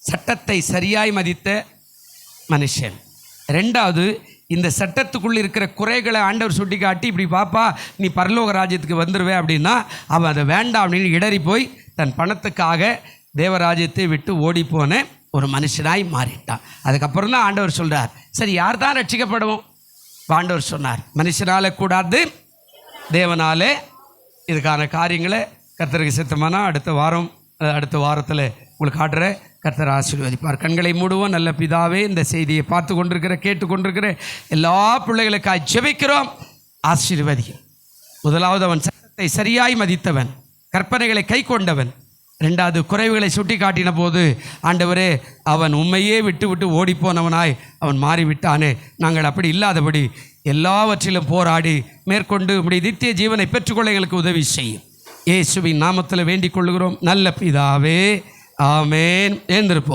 சட்டத்தை சரியாய் மதித்த மனுஷன். 2வது, இந்த சட்டத்துக்குள்ளே இருக்கிற குறைகளை ஆண்டவர் சுட்டி காட்டி, இப்படி பாப்பா நீ பரலோக ராஜ்யத்துக்கு வந்துடுவே அப்படின்னா அவன் அதை வேண்டாம் அப்படின்னு இடறி போய் தன் பணத்துக்காக தேவராஜ்யத்தை விட்டு ஓடி போன ஒரு மனுஷனாய் மாறிட்டான். அதுக்கப்புறம் தான் ஆண்டவர் சொல்கிறார், சரி யார் தான் ரட்சிக்கப்படுவோம்? ஆண்டவர் சொன்னார், மனுஷனால கூடாது தேவனாலே இதுக்கான காரியங்களை கர்த்தருக்கு சித்தமானா அடுத்த வாரத்தில் உங்களுக்கு காட்டுற கர்த்தர் ஆசீர்வதிப்பார். கண்களை மூடுவோம். நல்ல பிதாவே, இந்த செய்தியை பார்த்து கொண்டிருக்கிற கேட்டுக்கொண்டிருக்கிற எல்லா பிள்ளைகளுக்காக ஜெபிக்கிறோம். ஆசீர்வதியும். முதலாவது, அவன் சட்டத்தை சரியாய் மதித்தவன், கற்பனைகளை கை கொண்டவன். ரெண்டாவது, குறைவுகளை சுட்டி காட்டின போது ஆண்டவரே அவன் உண்மையே விட்டு விட்டு ஓடிப்போனவனாய் அவன் மாறிவிட்டானே. நாங்கள் அப்படி இல்லாதபடி எல்லாவற்றிலும் போராடி மேற்கொண்டு உம்முடைய நித்திய ஜீவனை பெற்றுக்கொள்ள எங்களுக்கு உதவி செய்யும். இயேசுவின் நாமத்தில் வேண்டிக் கொள்கிறோம் நல்ல பிதாவே, ஆமேன். எழுந்திருப்போம்.